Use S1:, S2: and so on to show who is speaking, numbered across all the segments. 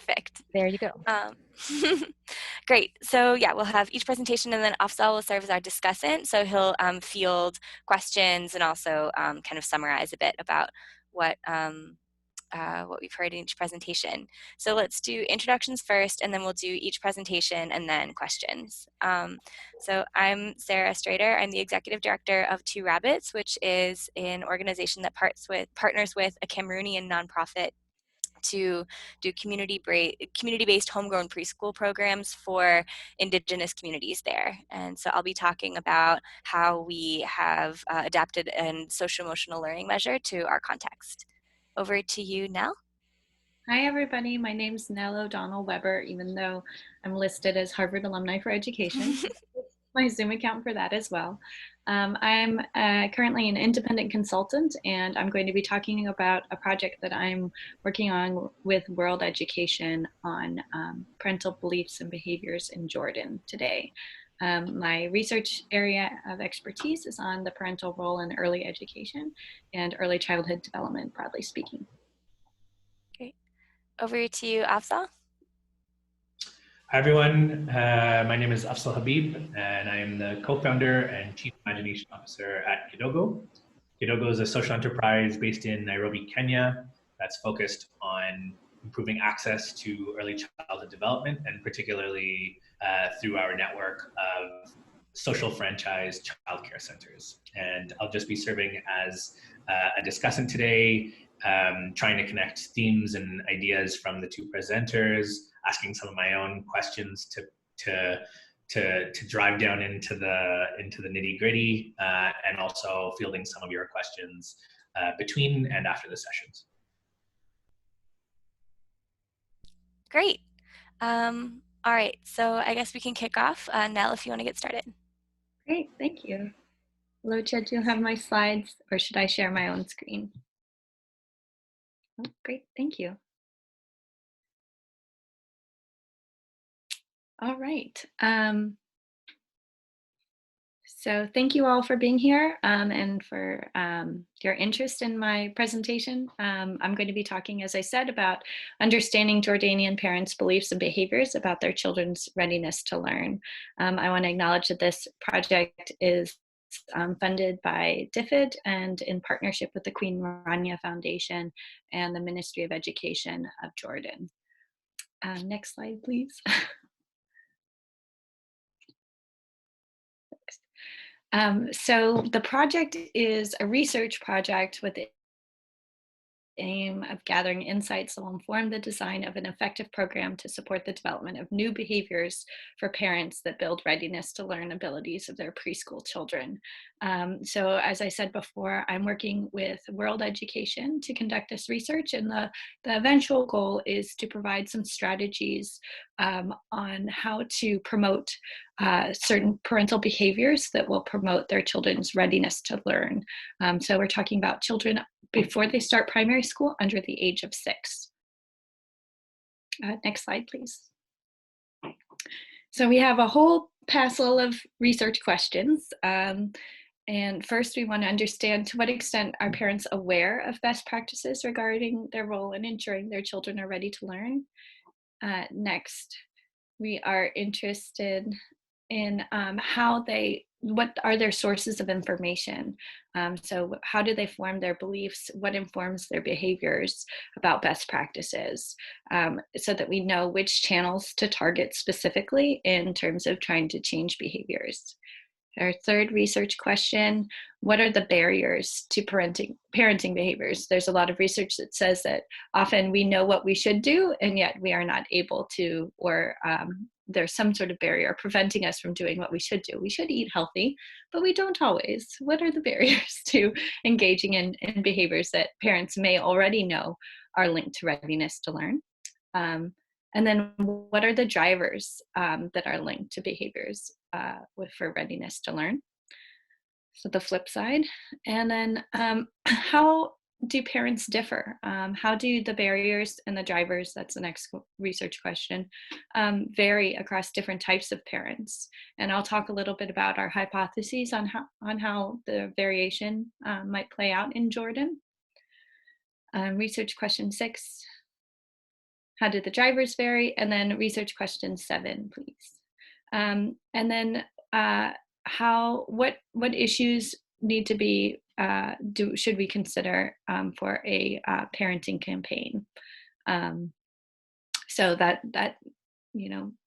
S1: Perfect.
S2: There you go.
S1: Great. So yeah, we'll have each presentation, and then Afzal will serve as our discussant. So he'll field questions and also kind of summarize a bit about what we've heard in each presentation. So let's do introductions first, and then we'll do each presentation and then questions. So I'm Sarah Strader. I'm the executive director of Two Rabbits, which is an organization that partners with a Cameroonian nonprofit to do community-based homegrown preschool programs for Indigenous communities there. And so I'll be talking about how we have adapted a social-emotional learning measure to our context. Over to you, Nell.
S3: Hi, everybody. My name's Nell O'Donnell Weber, even though I'm listed as Harvard Alumni for Education. My Zoom account for that as well. I'm currently an independent consultant, and I'm going to be talking about a project that I'm working on with World Education on parental beliefs and behaviors in Jordan today. My research area of expertise is on the parental role in early education and early childhood development, broadly speaking.
S1: Great. Over to you, Afzal.
S4: Hi, everyone. My name is Afzal Habib, and I am the co-founder and chief imagination officer at Kidogo. Kidogo is a social enterprise based in Nairobi, Kenya, that's focused on improving access to early childhood development, and particularly through our network of social franchise childcare centers. And I'll just be serving as a discussant today, trying to connect themes and ideas from the two presenters, asking some of my own questions to drive down into the nitty gritty, and also fielding some of your questions between and after the sessions.
S1: Great. All right, so I guess we can kick off. Nell, if you want to get started.
S3: Great, thank you. Locha, do you have my slides, or should I share my own screen? Oh, great, thank you. All right. So thank you all for being here and for your interest in my presentation. I'm going to be talking, as I said, about understanding Jordanian parents' beliefs and behaviors about their children's readiness to learn. I want to acknowledge that this project is funded by DFID and in partnership with the Queen Rania Foundation and the Ministry of Education of Jordan. Next slide, please. So the project is a research project with the aim of gathering insights that will inform the design of an effective program to support the development of new behaviors for parents that build readiness to learn abilities of their preschool children. So as I said before, I'm working with World Education to conduct this research, and the eventual goal is to provide some strategies on how to promote certain parental behaviors that will promote their children's readiness to learn. So we're talking about children before they start primary school under the age of 6. Next slide, please. So we have a whole passel of research questions. And first, we want to understand to what extent are parents aware of best practices regarding their role in ensuring their children are ready to learn. Next, we are interested in what are their sources of information? So how do they form their beliefs? What informs their behaviors about best practices? So that we know which channels to target specifically in terms of trying to change behaviors. Our third research question, what are the barriers to parenting behaviors? There's a lot of research that says that often we know what we should do, and yet we are not able to, or there's some sort of barrier preventing us from doing what we should do. We should eat healthy, but we don't always. What are the barriers to engaging in behaviors that parents may already know are linked to readiness to learn? And then what are the drivers that are linked to behaviors for readiness to learn? So the flip side. And then how do parents differ? How do the barriers and the drivers, that's the next research question, vary across different types of parents? And I'll talk a little bit about our hypotheses on how the variation might play out in Jordan. Research question 6. How did the drivers vary? And then research question 7, please. And then what issues need to be should we consider for a parenting campaign? So that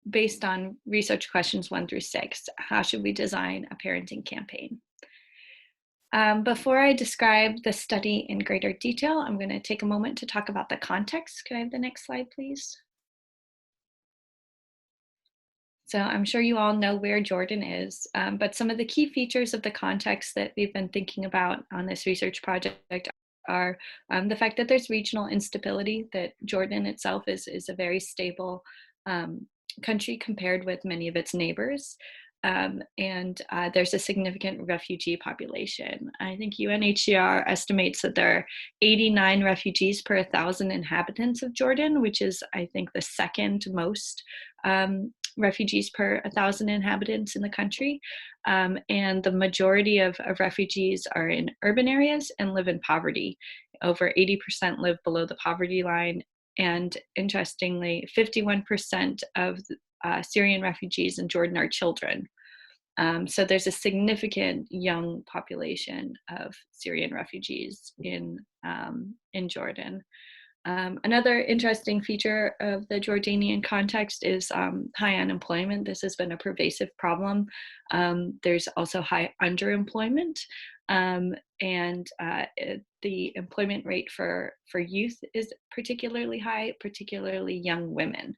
S3: based on research questions 1 through 6, how should we design a parenting campaign? Before I describe the study in greater detail, I'm going to take a moment to talk about the context. Could I have the next slide, please? So I'm sure you all know where Jordan is, but some of the key features of the context that we've been thinking about on this research project are the fact that there's regional instability, that Jordan itself is a very stable country compared with many of its neighbors. And there's a significant refugee population. I think UNHCR estimates that there are 89 refugees per 1,000 inhabitants of Jordan, which is, I think, the second most refugees per 1,000 inhabitants in the country. And the majority of refugees are in urban areas and live in poverty. Over 80% live below the poverty line. And interestingly, 51% of Syrian refugees in Jordan are children. So there's a significant young population of Syrian refugees in Jordan. Another interesting feature of the Jordanian context is high unemployment. This has been a pervasive problem. There's also high underemployment, and the employment rate for youth is particularly high, particularly young women.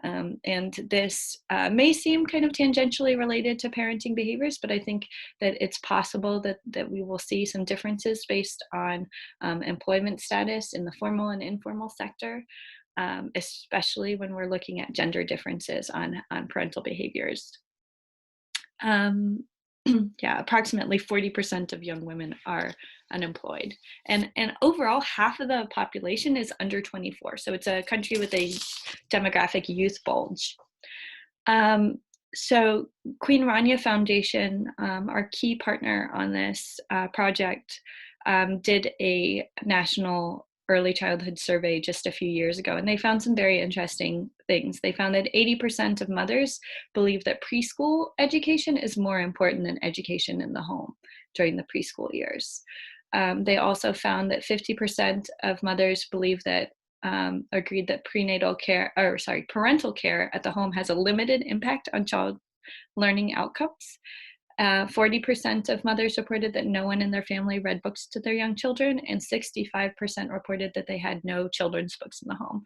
S3: And this may seem kind of tangentially related to parenting behaviors, but I think that it's possible that we will see some differences based on employment status in the formal and informal sector, especially when we're looking at gender differences on parental behaviors. Yeah, approximately 40% of young women are unemployed. And overall, half of the population is under 24. So it's a country with a demographic youth bulge. So Queen Rania Foundation, our key partner on this project, did a national early childhood survey just a few years ago, and they found some very interesting things. They found that 80% of mothers believe that preschool education is more important than education in the home during the preschool years. They also found that 50% of mothers believe that agreed that parental care at the home has a limited impact on child learning outcomes. 40% of mothers reported that no one in their family read books to their young children, and 65% reported that they had no children's books in the home.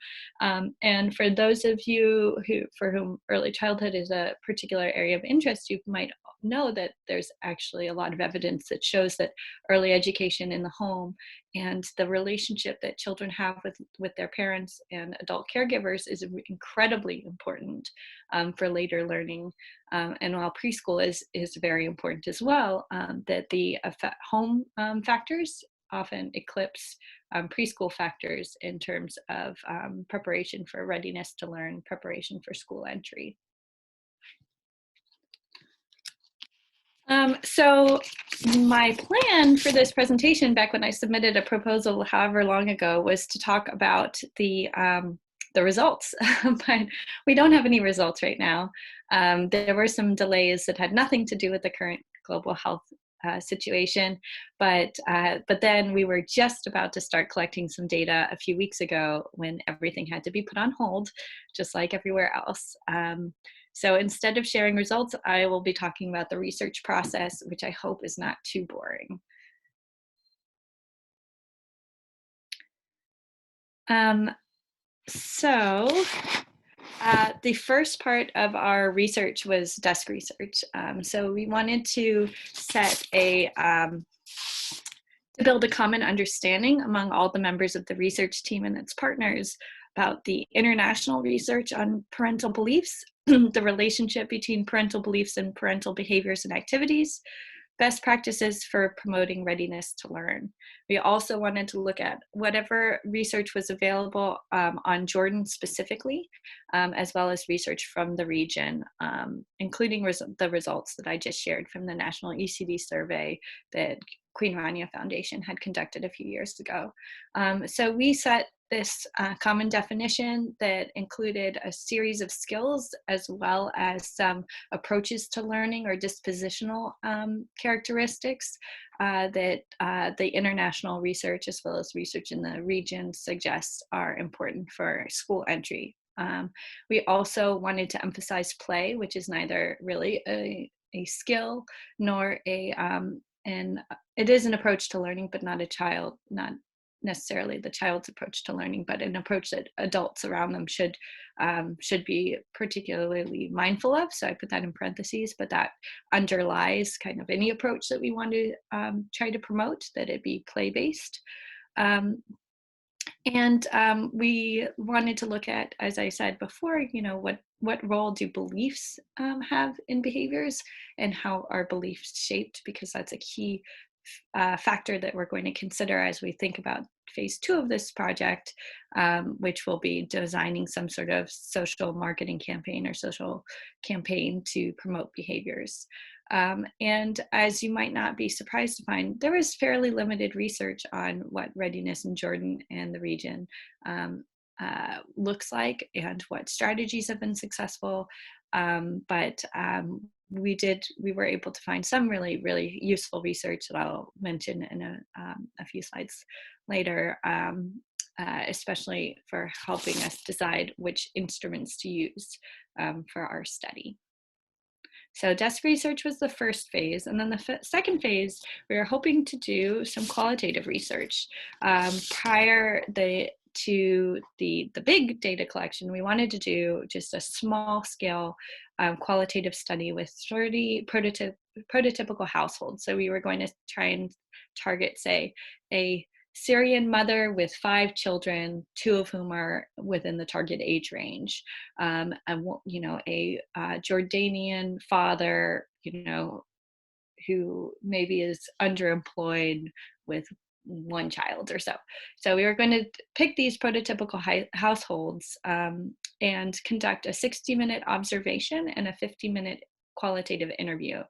S3: And for those of you for whom early childhood is a particular area of interest, you might know that there's actually a lot of evidence that shows that early education in the home and the relationship that children have with their parents and adult caregivers is incredibly important for later learning. And while preschool is very important as well, that the home factors often eclipse preschool factors in terms of preparation for readiness to learn, preparation for school entry. So my plan for this presentation back when I submitted a proposal however long ago was to talk about the results, but we don't have any results right now. There were some delays that had nothing to do with the current global health situation, but then we were just about to start collecting some data a few weeks ago when everything had to be put on hold, just like everywhere else. So instead of sharing results, I will be talking about the research process, which I hope is not too boring. So the first part of our research was desk research. So we wanted to set to build a common understanding among all the members of the research team and its partners about the international research on parental beliefs, the relationship between parental beliefs and parental behaviors and activities, best practices for promoting readiness to learn. We also wanted to look at whatever research was available on Jordan specifically, as well as research from the region, including the results that I just shared from the National ECD survey that Queen Rania Foundation had conducted a few years ago. So we set this common definition that included a series of skills as well as some approaches to learning or dispositional characteristics that the international research as well as research in the region suggests are important for school entry. We also wanted to emphasize play, which is neither really a skill nor and it is an approach to learning, but not necessarily the child's approach to learning, but an approach that adults around them should be particularly mindful of. So I put that in parentheses, but that underlies kind of any approach that we want to try to promote, that it be play-based. And we wanted to look at, as I said before, what role do beliefs have in behaviors, and how are beliefs shaped, because that's a key factor that we're going to consider as we think about phase 2 of this project, which will be designing some sort of social marketing campaign or social campaign to promote behaviors. And as you might not be surprised to find, there was fairly limited research on what readiness in Jordan and the region looks like and what strategies have been successful. But we were able to find some really, really useful research that I'll mention in a few slides later, especially for helping us decide which instruments to use for our study. So desk research was the first phase, and then the second phase, we were hoping to do some qualitative research. Prior to the big data collection, we wanted to do just a small scale qualitative study with 30 prototypical households. So we were going to try and target, say, a Syrian mother with 5 children, 2 of whom are within the target age range, and a Jordanian father, who maybe is underemployed with 1 child or so. So we were going to pick these prototypical households and conduct a 60-minute observation and a 50-minute qualitative interview.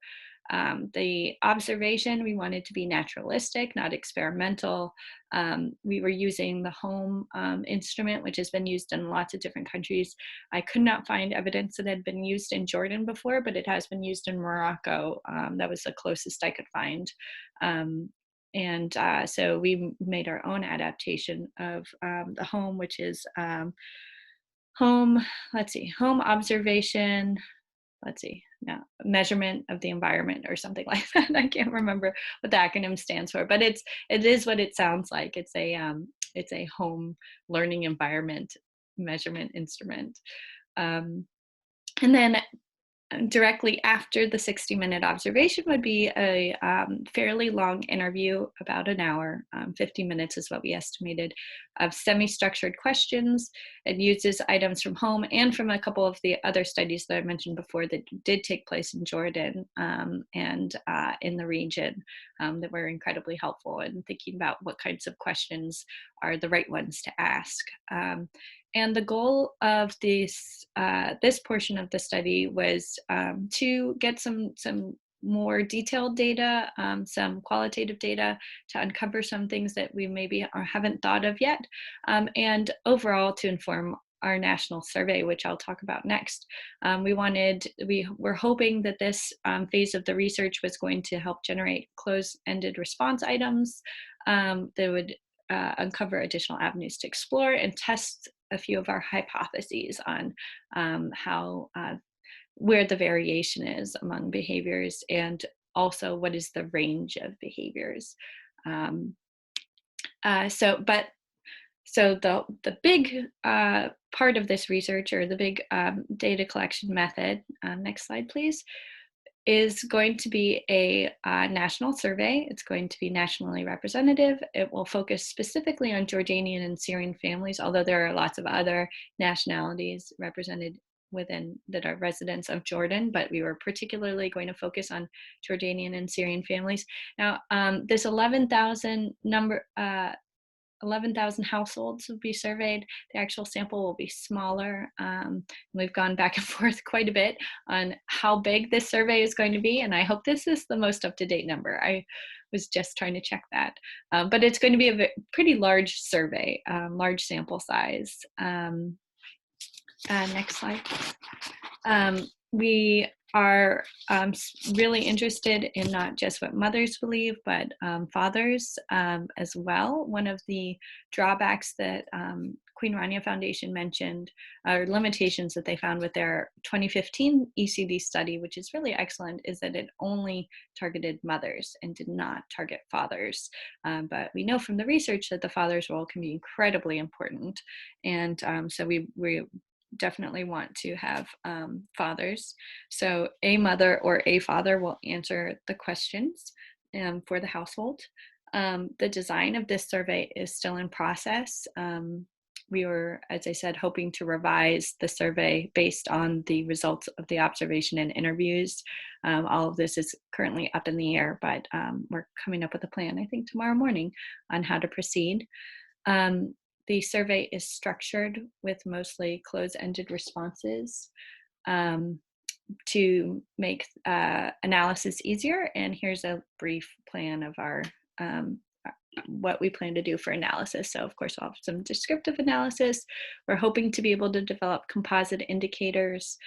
S3: The observation, we wanted to be naturalistic, not experimental. We were using the home instrument, which has been used in lots of different countries. I could not find evidence that it had been used in Jordan before, but it has been used in Morocco. That was the closest I could find. So we made our own adaptation of the home, which is home observation, measurement of the environment or something like that. I can't remember what the acronym stands for, but it is what it sounds like. It's a home learning environment measurement instrument. And then directly after the 60-minute observation would be a fairly long interview, about an hour, 50 minutes is what we estimated, of semi-structured questions. It uses items from home and from a couple of the other studies that I mentioned before that did take place in Jordan and in the region that were incredibly helpful in thinking about what kinds of questions are the right ones to ask. And the goal of this portion of the study was to get some more detailed data, some qualitative data to uncover some things that we maybe haven't thought of yet, and overall to inform our national survey, which I'll talk about next. We were hoping that this phase of the research was going to help generate closed-ended response items that would uncover additional avenues to explore and test a few of our hypotheses on where the variation is among behaviors, and also what is the range of behaviors. So the big part of this research, or the big data collection method, next slide please, is going to be a national survey. It's going to be nationally representative. It will focus specifically on Jordanian and Syrian families, although there are lots of other nationalities represented within that are residents of Jordan, but we were particularly going to focus on Jordanian and Syrian families. Now, this 11,000 number 11,000 households will be surveyed. The actual sample will be smaller. We've gone back and forth quite a bit on how big this survey is going to be, and I hope this is the most up-to-date number. I was just trying to check that. But it's going to be a pretty large survey, large sample size. Next slide. We are really interested in not just what mothers believe, but fathers as well. One of the drawbacks that Queen Rania Foundation mentioned, or limitations that they found with their 2015 ECD study, which is really excellent, is that it only targeted mothers and did not target fathers. But we know from the research that the father's role can be incredibly important. And so we definitely want to have fathers. So a mother or a father will answer the questions for the household. The design of this survey is still in process. We were, as I said, hoping to revise the survey based on the results of the observation and interviews. All of this is currently up in the air, but we're coming up with a plan, I think, tomorrow morning on how to proceed. The survey is structured with mostly close-ended responses to make analysis easier. And here's a brief plan of our what we plan to do for analysis. So of course, we'll have some descriptive analysis. We're hoping to be able to develop composite indicators.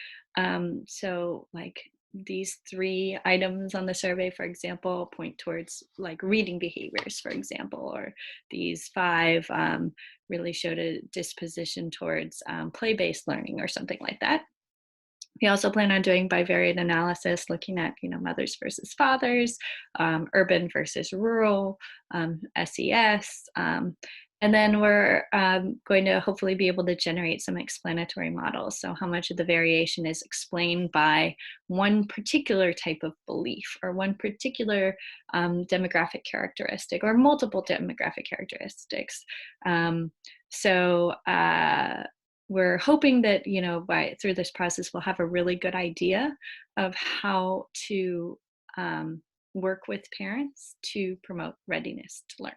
S3: So like these 3 items on the survey, for example, point towards like reading behaviors, for example, or these 5 really showed a disposition towards play-based learning or something like that. We also plan on doing bivariate analysis, looking at mothers versus fathers, urban versus rural, SES, and then we're going to hopefully be able to generate some explanatory models. So how much of the variation is explained by one particular type of belief or one particular demographic characteristic or multiple demographic characteristics. We're hoping that, through this process, we'll have a really good idea of how to work with parents to promote readiness to learn.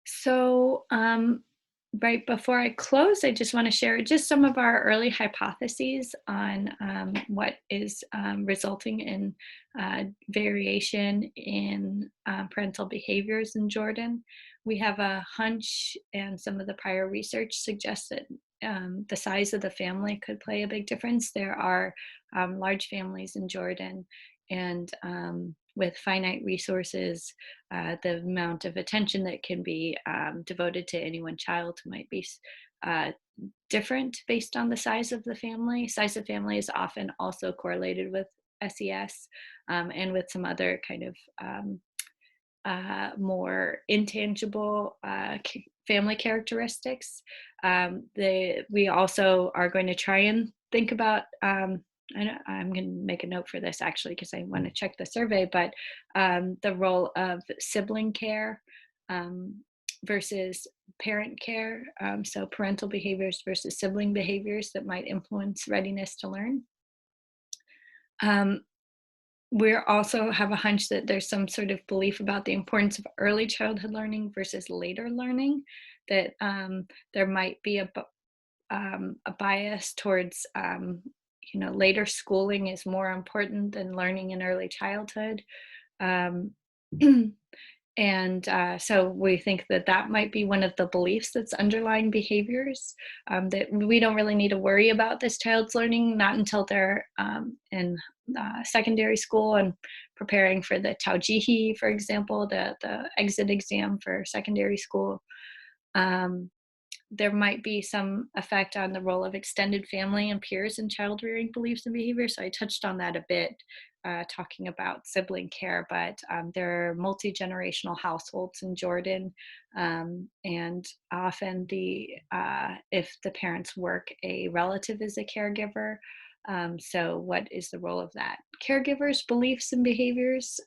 S3: So right before I close, I just want to share just some of our early hypotheses on what is resulting in variation in parental behaviors in Jordan. We have a hunch, and some of the prior research suggests that the size of the family could play a big difference. There are large families in Jordan, and with finite resources, the amount of attention that can be devoted to any one child might be different based on the size of the family. Size of family is often also correlated with SES and with some other kind of more intangible family characteristics. We also are going to try and think about I'm going to make a note for this actually because I want to check the survey, but the role of sibling care versus parent care, so parental behaviors versus sibling behaviors that might influence readiness to learn. We also have a hunch that there's some sort of belief about the importance of early childhood learning versus later learning, that there might be a bias towards later schooling is more important than learning in early childhood. So we think that might be one of the beliefs that's underlying behaviors, that we don't really need to worry about this child's learning, not until they're in secondary school and preparing for the Taujihi, for example, the exit exam for secondary school. There might be some effect on the role of extended family and peers in child rearing beliefs and behaviors. So I touched on that a bit, talking about sibling care, but there are multi-generational households in Jordan, and often if the parents work, a relative is a caregiver. So what is the role of that caregiver's beliefs and behaviors?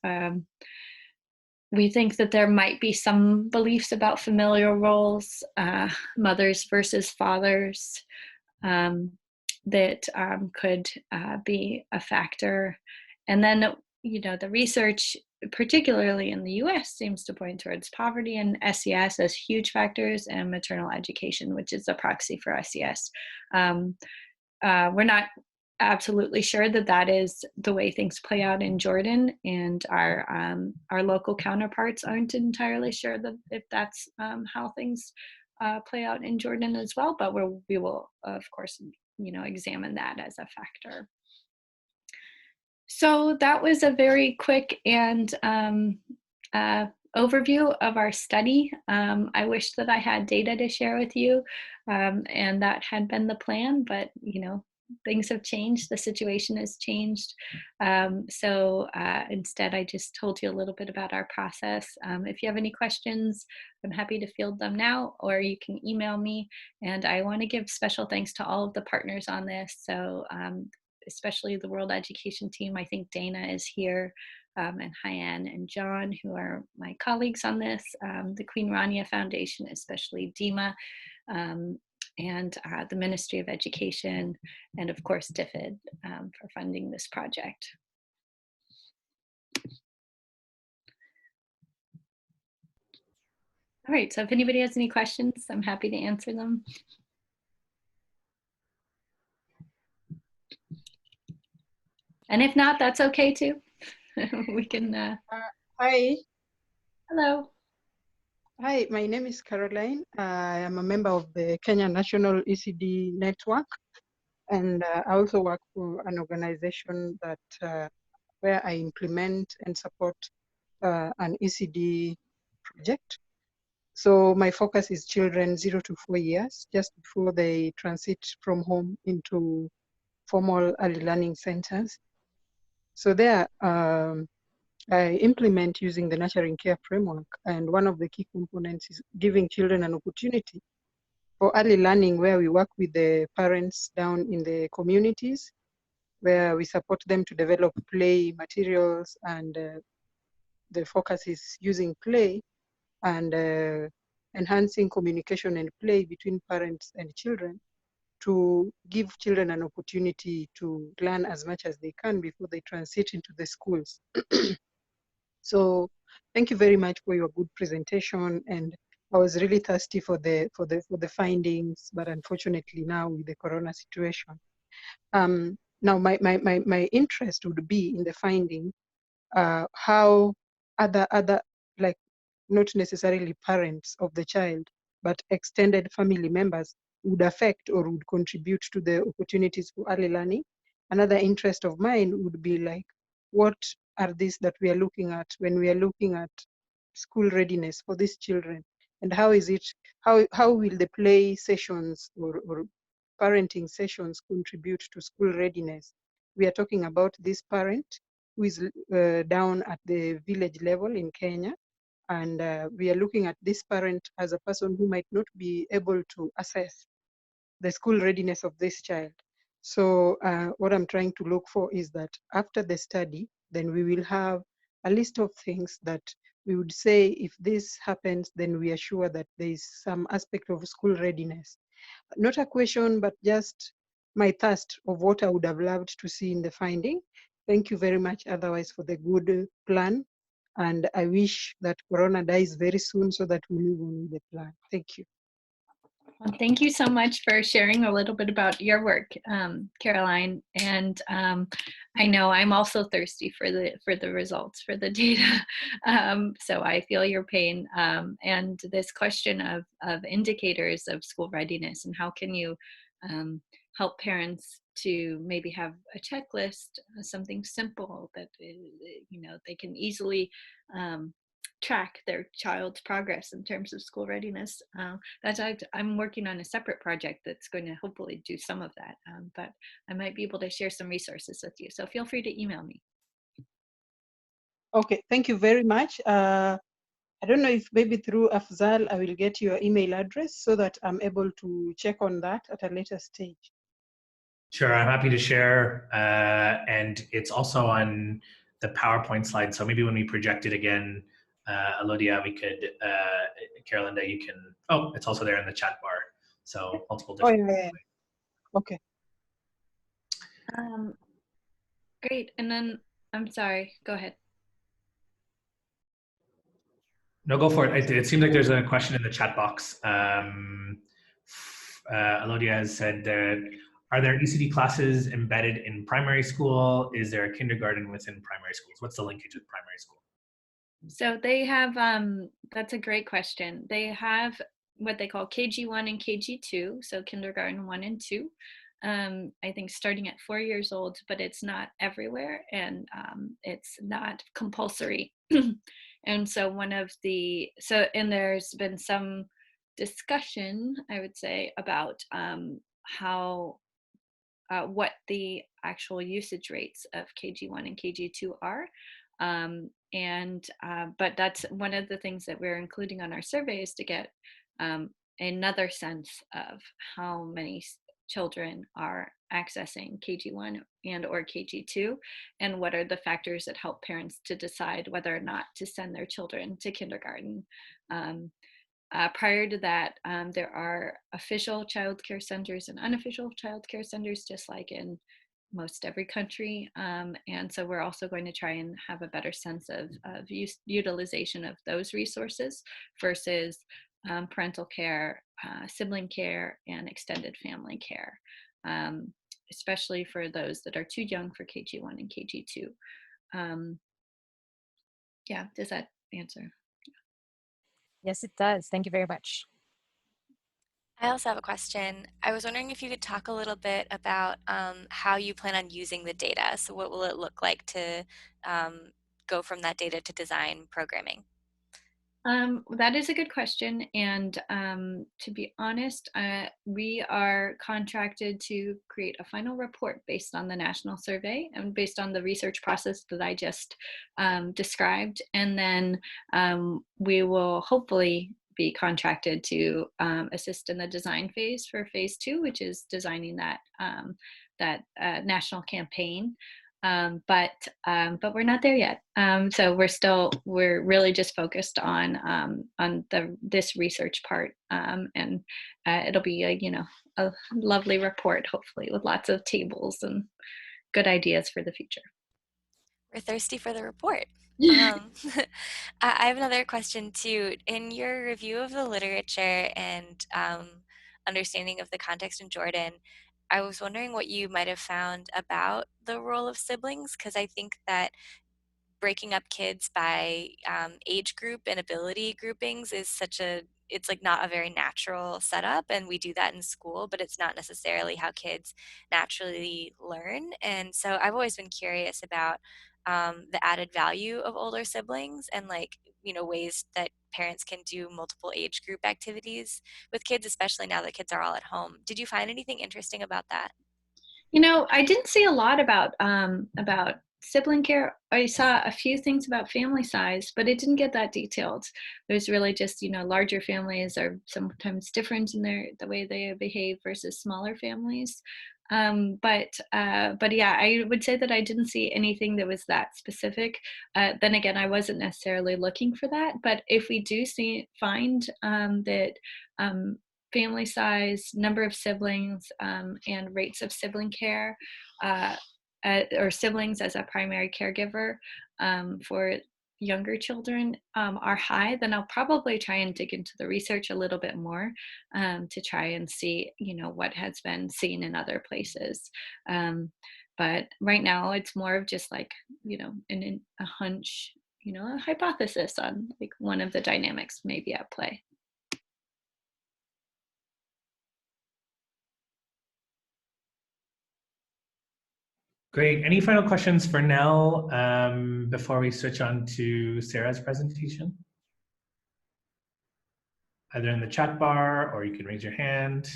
S3: We think that there might be some beliefs about familial roles, mothers versus fathers, that could be a factor. And then, the research particularly in the US, seems to point towards poverty and SES as huge factors, and maternal education, which is a proxy for SES. We're not absolutely sure that that is the way things play out in Jordan, and our local counterparts aren't entirely sure that if that's how things play out in Jordan as well. But we will, of course, examine that as a factor. So that was a very quick and overview of our study. I wish that I had data to share with you, and that had been the plan, but things have changed, the situation has changed. So instead, I just told you a little bit about our process. If you have any questions, I'm happy to field them now, or you can email me. And I want to give special thanks to all of the partners on this. So especially the World Education team. I think Dana is here, and Hyan and John, who are my colleagues on this, the Queen Rania Foundation, especially Dima, and the Ministry of Education, and of course DFID for funding this project. All right, so if anybody has any questions, I'm happy to answer them. And if not, that's okay too. We can.
S2: Hi.
S3: Hello.
S2: Hi, my name is Caroline. I am a member of the Kenya National ECD Network, and I also work for an organization that where I implement and support an ECD project. So my focus is children 0 to 4 years, just before they transit from home into formal early learning centers. So there, I implement using the nurturing care framework, and one of the key components is giving children an opportunity for early learning, where we work with the parents down in the communities, where we support them to develop play materials, and the focus is using play and enhancing communication and play between parents and children to give children an opportunity to learn as much as they can before they transit into the schools. So thank you very much for your good presentation, and I was really thirsty for the findings, but unfortunately now with the corona situation. Now my interest would be in the finding, how other like not necessarily parents of the child, but extended family members would affect or would contribute to the opportunities for early learning. Another interest of mine would be like, what are these that we are looking at when we are looking at school readiness for these children? And how is it, how will the play sessions or parenting sessions contribute to school readiness? We are talking about this parent who is down at the village level in Kenya. And we are looking at this parent as a person who might not be able to assess the school readiness of this child. So what I'm trying to look for is that after the study, then we will have a list of things that we would say, if this happens, then we are sure that there is some aspect of school readiness. Not a question, but just my thirst of what I would have loved to see in the finding. Thank you very much otherwise for the good plan. And I wish that Corona dies very soon so that we move on with the plan. Thank you.
S3: Well, thank you so much for sharing a little bit about your work, Caroline. And I know I'm also thirsty for the results, for the data. So I feel your pain. And this question of indicators of school readiness, and how can you help parents to maybe have a checklist, something simple that they can easily track their child's progress in terms of school readiness. I'm working on a separate project that's going to hopefully do some of that, but I might be able to share some resources with you. So feel free to email me.
S2: Okay, thank you very much. I don't know if maybe through Afzal, I will get your email address so that I'm able to check on that at a later stage.
S4: Sure, I'm happy to share. And it's also on the PowerPoint slide. So maybe when we project it again, Alodia, we could, Carolinda, you can, oh, it's also there in the chat bar. So multiple different.
S2: Oh, yeah. Okay.
S3: Great. And then, I'm sorry, go ahead.
S4: No, go for it. It seems like there's a question in the chat box. Elodia has said, are there ECD classes embedded in primary school? Is there a kindergarten within primary schools? What's the linkage with primary school?
S3: So they have, that's a great question. They have what they call KG1 and KG2, so kindergarten 1 and 2. I think starting at 4 years old, but it's not everywhere, and it's not compulsory. And so and there's been some discussion, I would say, about how what the actual usage rates of KG1 and KG2 are. But that's one of the things that we're including on our survey, is to get another sense of how many children are accessing KG1 and or KG2, and what are the factors that help parents to decide whether or not to send their children to kindergarten. Prior to that, there are official child care centers and unofficial child care centers, just like in most every country. And so we're also going to try and have a better sense of utilization of those resources versus parental care, sibling care, and extended family care, especially for those that are too young for KG1 and KG2. Yeah, does that answer?
S5: Yes, it does. Thank you very much.
S1: I also have a question. I was wondering if you could talk a little bit about how you plan on using the data. So what will it look like to go from that data to design programming?
S3: That is a good question. And to be honest, we are contracted to create a final report based on the national survey and based on the research process that I just described. And then we will hopefully be contracted to assist in the design phase for phase 2, which is designing that national campaign. But we're not there yet. So we're really just focused on this research part, and it'll be a lovely report, hopefully, with lots of tables and good ideas for the future.
S1: We're thirsty for the report. I have another question too. In your review of the literature and understanding of the context in Jordan, I was wondering what you might have found about the role of siblings, because I think that breaking up kids by age group and ability groupings is it's like not a very natural setup, and we do that in school, but it's not necessarily how kids naturally learn. And so I've always been curious about the added value of older siblings, and ways that parents can do multiple age group activities with kids, especially now that kids are all at home. Did you find anything interesting about that?
S3: I didn't see a lot about sibling care. I saw a few things about family size, but it didn't get that detailed. It was really just, larger families are sometimes different in the way they behave versus smaller families. But yeah, I would say that I didn't see anything that was that specific. Then again, I wasn't necessarily looking for that. But if we do find that family size, number of siblings, and rates of sibling care, or siblings as a primary caregiver for younger children are high, then I'll probably try and dig into the research a little bit more to try and see, what has been seen in other places. But right now it's more of just like, a hunch, a hypothesis on like one of the dynamics maybe at play.
S4: Great. Any final questions for Nell before we switch on to Sarah's presentation? Either in the chat bar or you can raise your hand.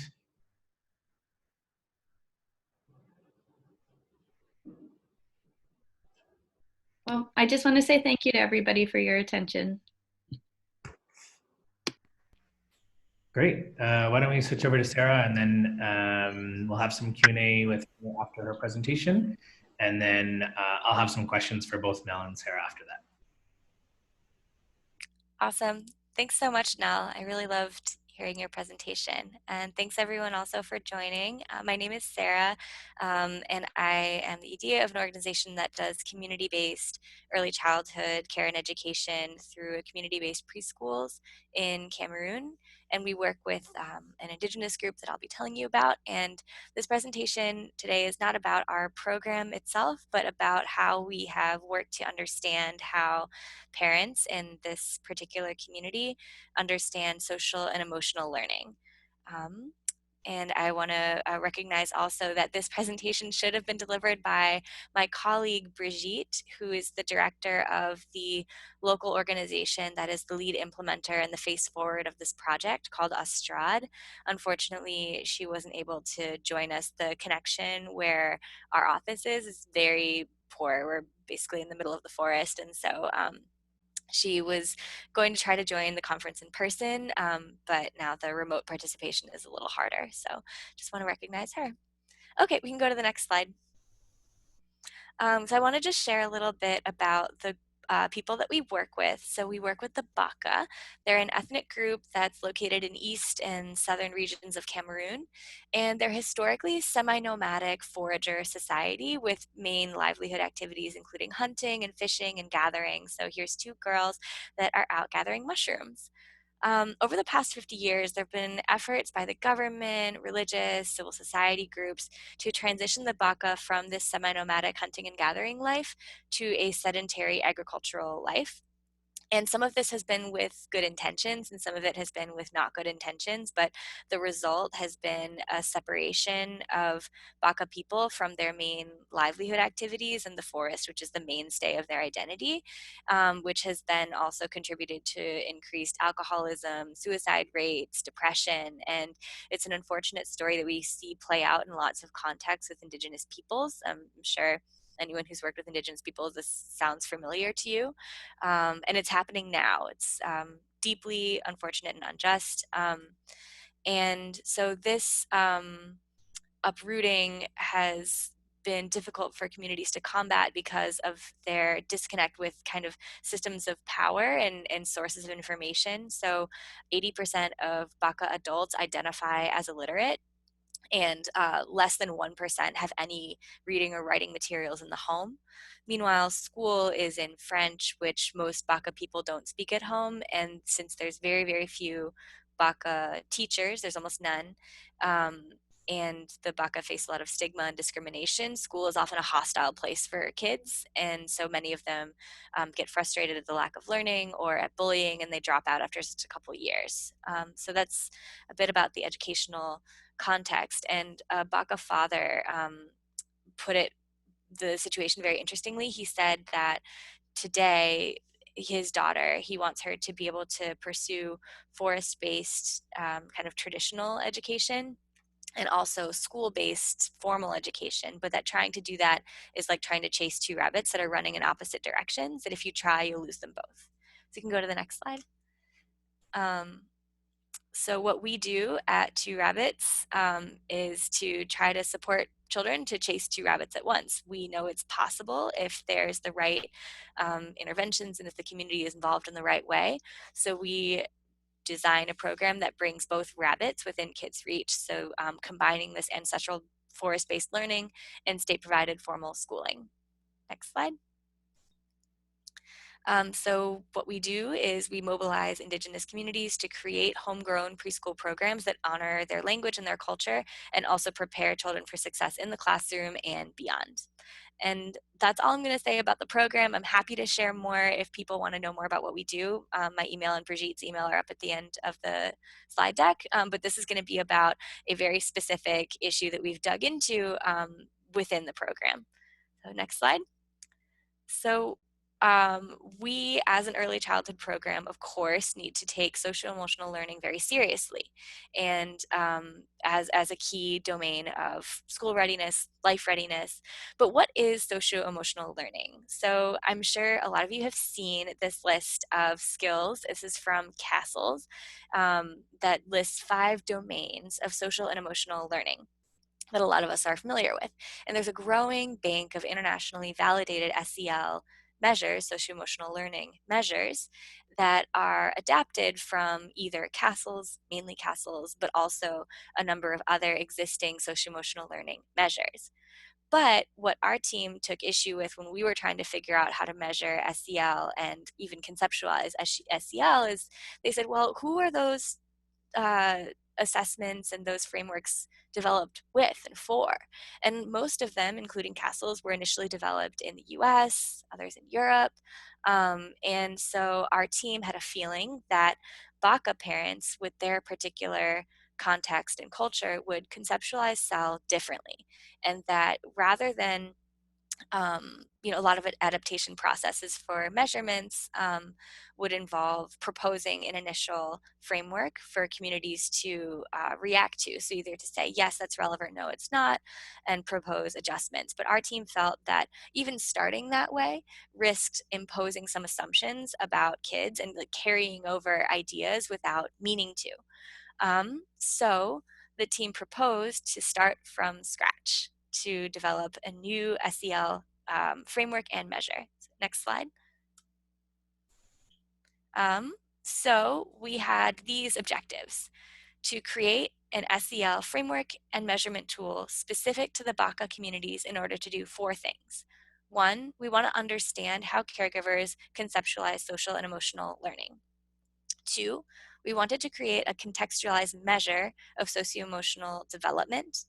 S3: Well, I just want to say thank you to everybody for your attention.
S4: Great. Why don't we switch over to Sarah, and then we'll have some Q&A with her after her presentation. And then I'll have some questions for both Nell and Sarah after that.
S1: Awesome. Thanks so much, Nell. I really loved hearing your presentation. And thanks everyone also for joining. My name is Sarah, and I am the ED of an organization that does community-based early childhood care and education through community-based preschools in Cameroon. And we work with an Indigenous group that I'll be telling you about. And this presentation today is not about our program itself, but about how we have worked to understand how parents in this particular community understand social and emotional learning. Um, and I want to recognize also that this presentation should have been delivered by my colleague Brigitte, who is the director of the local organization that is the lead implementer and the face forward of this project called Astrad. Unfortunately, she wasn't able to join us. The connection where our office is very poor. We're basically in the middle of the forest, and so she was going to try to join the conference in person, but now the remote participation is a little harder. So just want to recognize her. Okay, we can go to the next slide. So I want to just share a little bit about the people that we work with. So we work with the Baka. They're an ethnic group that's located in east and southern regions of Cameroon. And they're historically semi-nomadic forager society with main livelihood activities including hunting and fishing and gathering. So here's two girls that are out gathering mushrooms. Over the past 50 years, there have been efforts by the government, religious, civil society groups to transition the Baka from this semi-nomadic hunting and gathering life to a sedentary agricultural life. And some of this has been with good intentions and some of it has been with not good intentions, but the result has been a separation of Baka people from their main livelihood activities in the forest, which is the mainstay of their identity, which has then also contributed to increased alcoholism, suicide rates, depression, and it's an unfortunate story that we see play out in lots of contexts with Indigenous peoples. I'm sure anyone who's worked with Indigenous peoples, this sounds familiar to you. And it's happening now. It's deeply unfortunate and unjust. And so this uprooting has been difficult for communities to combat because of their disconnect with kind of systems of power and sources of information. So 80% of Baka adults identify as illiterate, and less than 1% have any reading or writing materials in the home. Meanwhile, school is in French, which most Baka people don't speak at home, and since there's very, very few Baka teachers, there's almost none, and the Baka face a lot of stigma and discrimination, school is often a hostile place for kids, and so many of them get frustrated at the lack of learning or at bullying, and they drop out after just a couple years. So that's a bit about the educational context. And Baka father put the situation very interestingly. He said that today his daughter, he wants her to be able to pursue forest-based kind of traditional education and also school-based formal education, but that trying to do that is like trying to chase two rabbits that are running in opposite directions, that if you try, you'll lose them both. So you can go to the next slide. So what we do at Two Rabbits is to try to support children to chase two rabbits at once. We know it's possible if there's the right interventions and if the community is involved in the right way. So we design a program that brings both rabbits within kids' reach. So combining this ancestral forest-based learning and state-provided formal schooling. Next slide. So what we do is we mobilize Indigenous communities to create homegrown preschool programs that honor their language and their culture and also prepare children for success in the classroom and beyond. And that's all I'm going to say about the program. I'm happy to share more if people want to know more about what we do. My email and Brigitte's email are up at the end of the slide deck, but this is going to be about a very specific issue that we've dug into within the program. So next slide. So we, as an early childhood program, of course, need to take social-emotional learning very seriously, and as a key domain of school readiness, life readiness. But what is socio-emotional learning? So I'm sure a lot of you have seen this list of skills. This is from Castles that lists 5 domains of social and emotional learning that a lot of us are familiar with. And there's a growing bank of internationally validated SEL measures, socio-emotional learning measures, that are adapted from either castles, mainly castles, but also a number of other existing socio-emotional learning measures. But what our team took issue with when we were trying to figure out how to measure SEL and even conceptualize SEL is they said, well, who are those uh, assessments and those frameworks developed with and for? And most of them, including castles, were initially developed in the US, others in Europe. And so our team had a feeling that BACA parents, with their particular context and culture, would conceptualize SEL differently. And that rather than a lot of adaptation processes for measurements would involve proposing an initial framework for communities to react to. So either to say, yes, that's relevant, no, it's not, and propose adjustments. But our team felt that even starting that way risked imposing some assumptions about kids and like carrying over ideas without meaning to. So the team proposed to start from scratch to develop a new SEL framework and measure. Next slide. So we had these objectives: to create an SEL framework and measurement tool specific to the BACA communities in order to do 4 things. 1, we want to understand how caregivers conceptualize social and emotional learning. 2, we wanted to create a contextualized measure of socio-emotional development.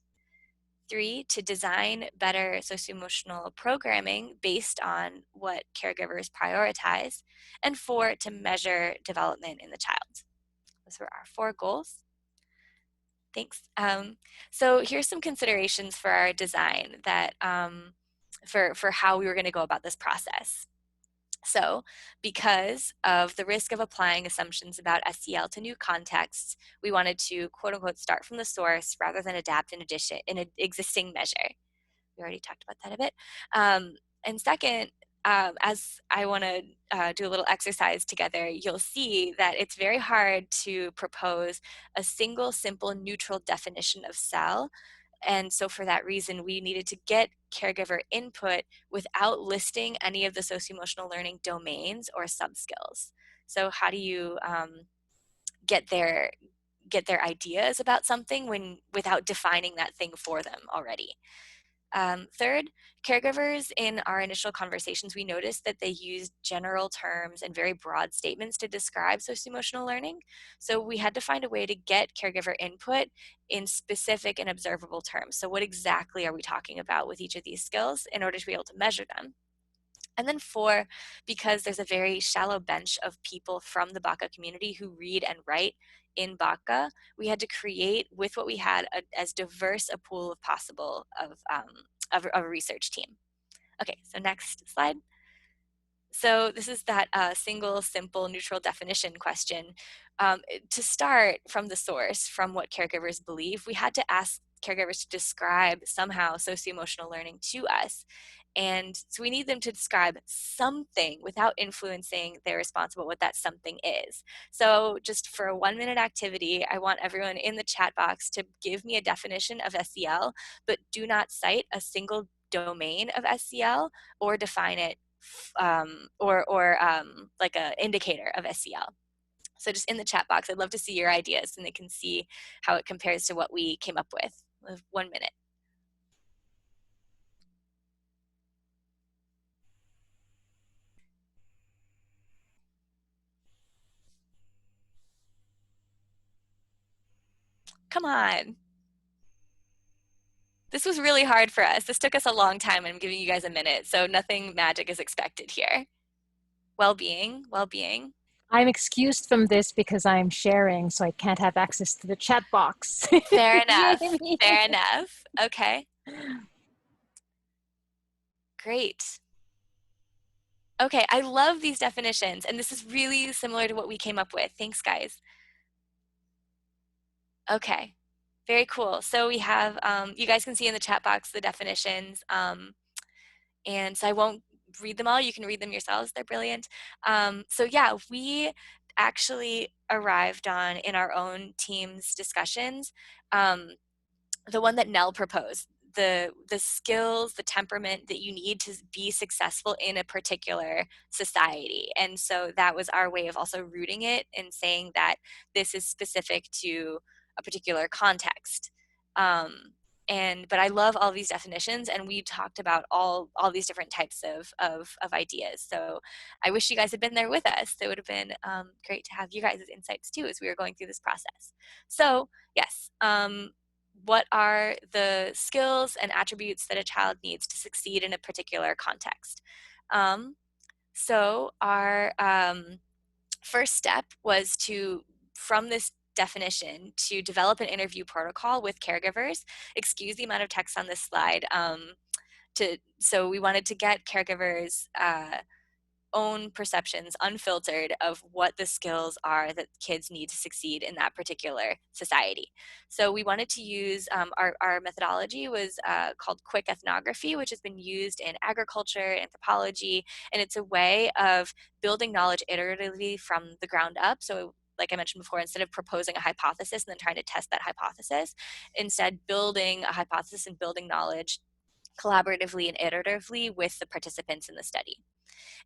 S1: 3, to design better socio-emotional programming based on what caregivers prioritize. And 4, to measure development in the child. Those were our 4 goals. Thanks. So here's some considerations for our design that for how we were going to go about this process. So because of the risk of applying assumptions about SEL to new contexts, we wanted to quote unquote start from the source rather than adapt in an existing measure. We already talked about that a bit. And second, as I want to do a little exercise together, you'll see that it's very hard to propose a single, simple, neutral definition of SEL. And so for that reason, we needed to get caregiver input without listing any of the socio-emotional learning domains or subskills. So how do you get their ideas about something without defining that thing for them already? Third, caregivers in our initial conversations, we noticed that they used general terms and very broad statements to describe socio-emotional learning. So we had to find a way to get caregiver input in specific and observable terms. So what exactly are we talking about with each of these skills in order to be able to measure them? And then 4, because there's a very shallow bench of people from the BACA community who read and write in BACA, we had to create, with what we had, as diverse a pool of possible of a research team. Okay, so next slide. So this is that single, simple, neutral definition question. To start from the source, from what caregivers believe, we had to ask caregivers to describe somehow socio-emotional learning to us. And so we need them to describe something without influencing their response about what that something is. So just for a 1-minute activity, I want everyone in the chat box to give me a definition of SEL, but do not cite a single domain of SEL or define it like an indicator of SEL. So just in the chat box, I'd love to see your ideas and they can see how it compares to what we came up with. 1 minute. Come on. This was really hard for us. This took us a long time, and I'm giving you guys a minute, so nothing magic is expected here. Well-being, well-being.
S5: I'm excused from this because I'm sharing, so I can't have access to the chat box.
S1: Fair enough.
S5: Yay.
S1: Fair enough. Okay. Great. Okay, I love these definitions, and this is really similar to what we came up with. Thanks, guys. Okay, very cool. So we have, you guys can see in the chat box the definitions, and so I won't read them all. You can read them yourselves. They're brilliant. So yeah, we actually arrived on, in our own team's discussions, the one that Nell proposed, the skills, the temperament that you need to be successful in a particular society. And so that was our way of also rooting it and saying that this is specific to a particular context. But I love all these definitions, and we talked about all these different types of ideas. So I wish you guys had been there with us. It would have been great to have you guys' insights too as we were going through this process. So yes, what are the skills and attributes that a child needs to succeed in a particular context? So our first step was from this definition, to develop an interview protocol with caregivers. Excuse the amount of text on this slide. So we wanted to get caregivers' own perceptions, unfiltered, of what the skills are that kids need to succeed in that particular society. So we wanted to use, our methodology was called quick ethnography, which has been used in agriculture, anthropology, and it's a way of building knowledge iteratively from the ground up. So like I mentioned before, instead of proposing a hypothesis and then trying to test that hypothesis, instead building a hypothesis and building knowledge collaboratively and iteratively with the participants in the study.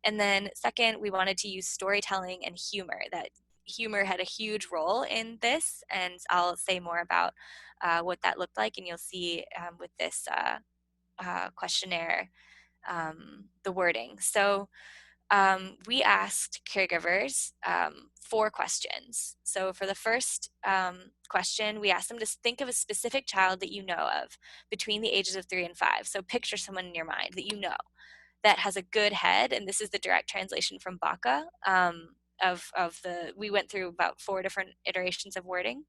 S1: And then second, we wanted to use storytelling and humor. That humor had a huge role in this, and I'll say more about what that looked like, and you'll see with this questionnaire the wording. So we asked caregivers 4 questions. So for the first question, we asked them to think of a specific child that you know of between the ages of 3 and 5. So picture someone in your mind that you know that has a good head, and this is the direct translation from Baca. We went through about 4 different iterations of wording.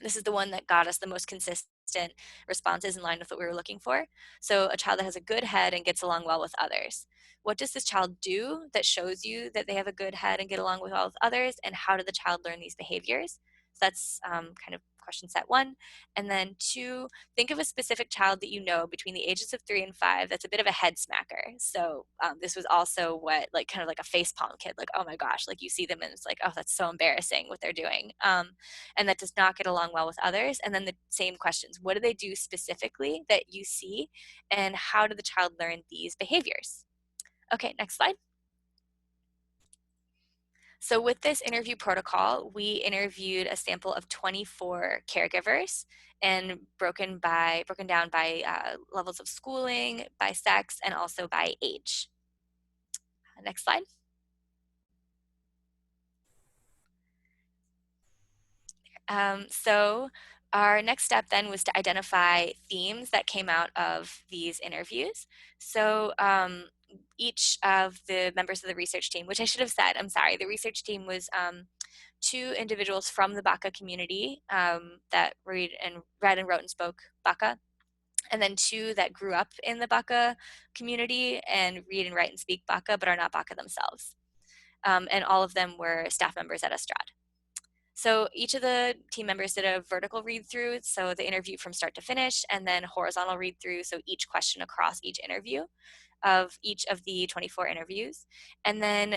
S1: This is the one that got us the most consistent responses in line with what we were looking for. So a child that has a good head and gets along well with others. What does this child do that shows you that they have a good head and get along well with others, and how did the child learn these behaviors? So that's kind of question set 1. And then 2, think of a specific child that you know between the ages of 3 and 5 that's a bit of a head smacker. So this was also what, like, kind of like a facepalm kid, like, oh my gosh, like you see them and it's like, oh, that's so embarrassing what they're doing. And that does not get along well with others. And then the same questions, what do they do specifically that you see, and how did the child learn these behaviors? Okay, next slide. So with this interview protocol, we interviewed a sample of 24 caregivers, and broken down by levels of schooling, by sex, and also by age. Next slide. So our next step then was to identify themes that came out of these interviews. So each of the members of the research team, which I should have said, I'm sorry, the research team was 2 individuals from the Baca community that read and wrote and spoke Baca, and then 2 that grew up in the Baca community and read and write and speak Baca, but are not Baca themselves. And all of them were staff members at Estrad. So each of the team members did a vertical read through, so the interview from start to finish, and then horizontal read through, so each question across each interview of each of the 24 interviews. And then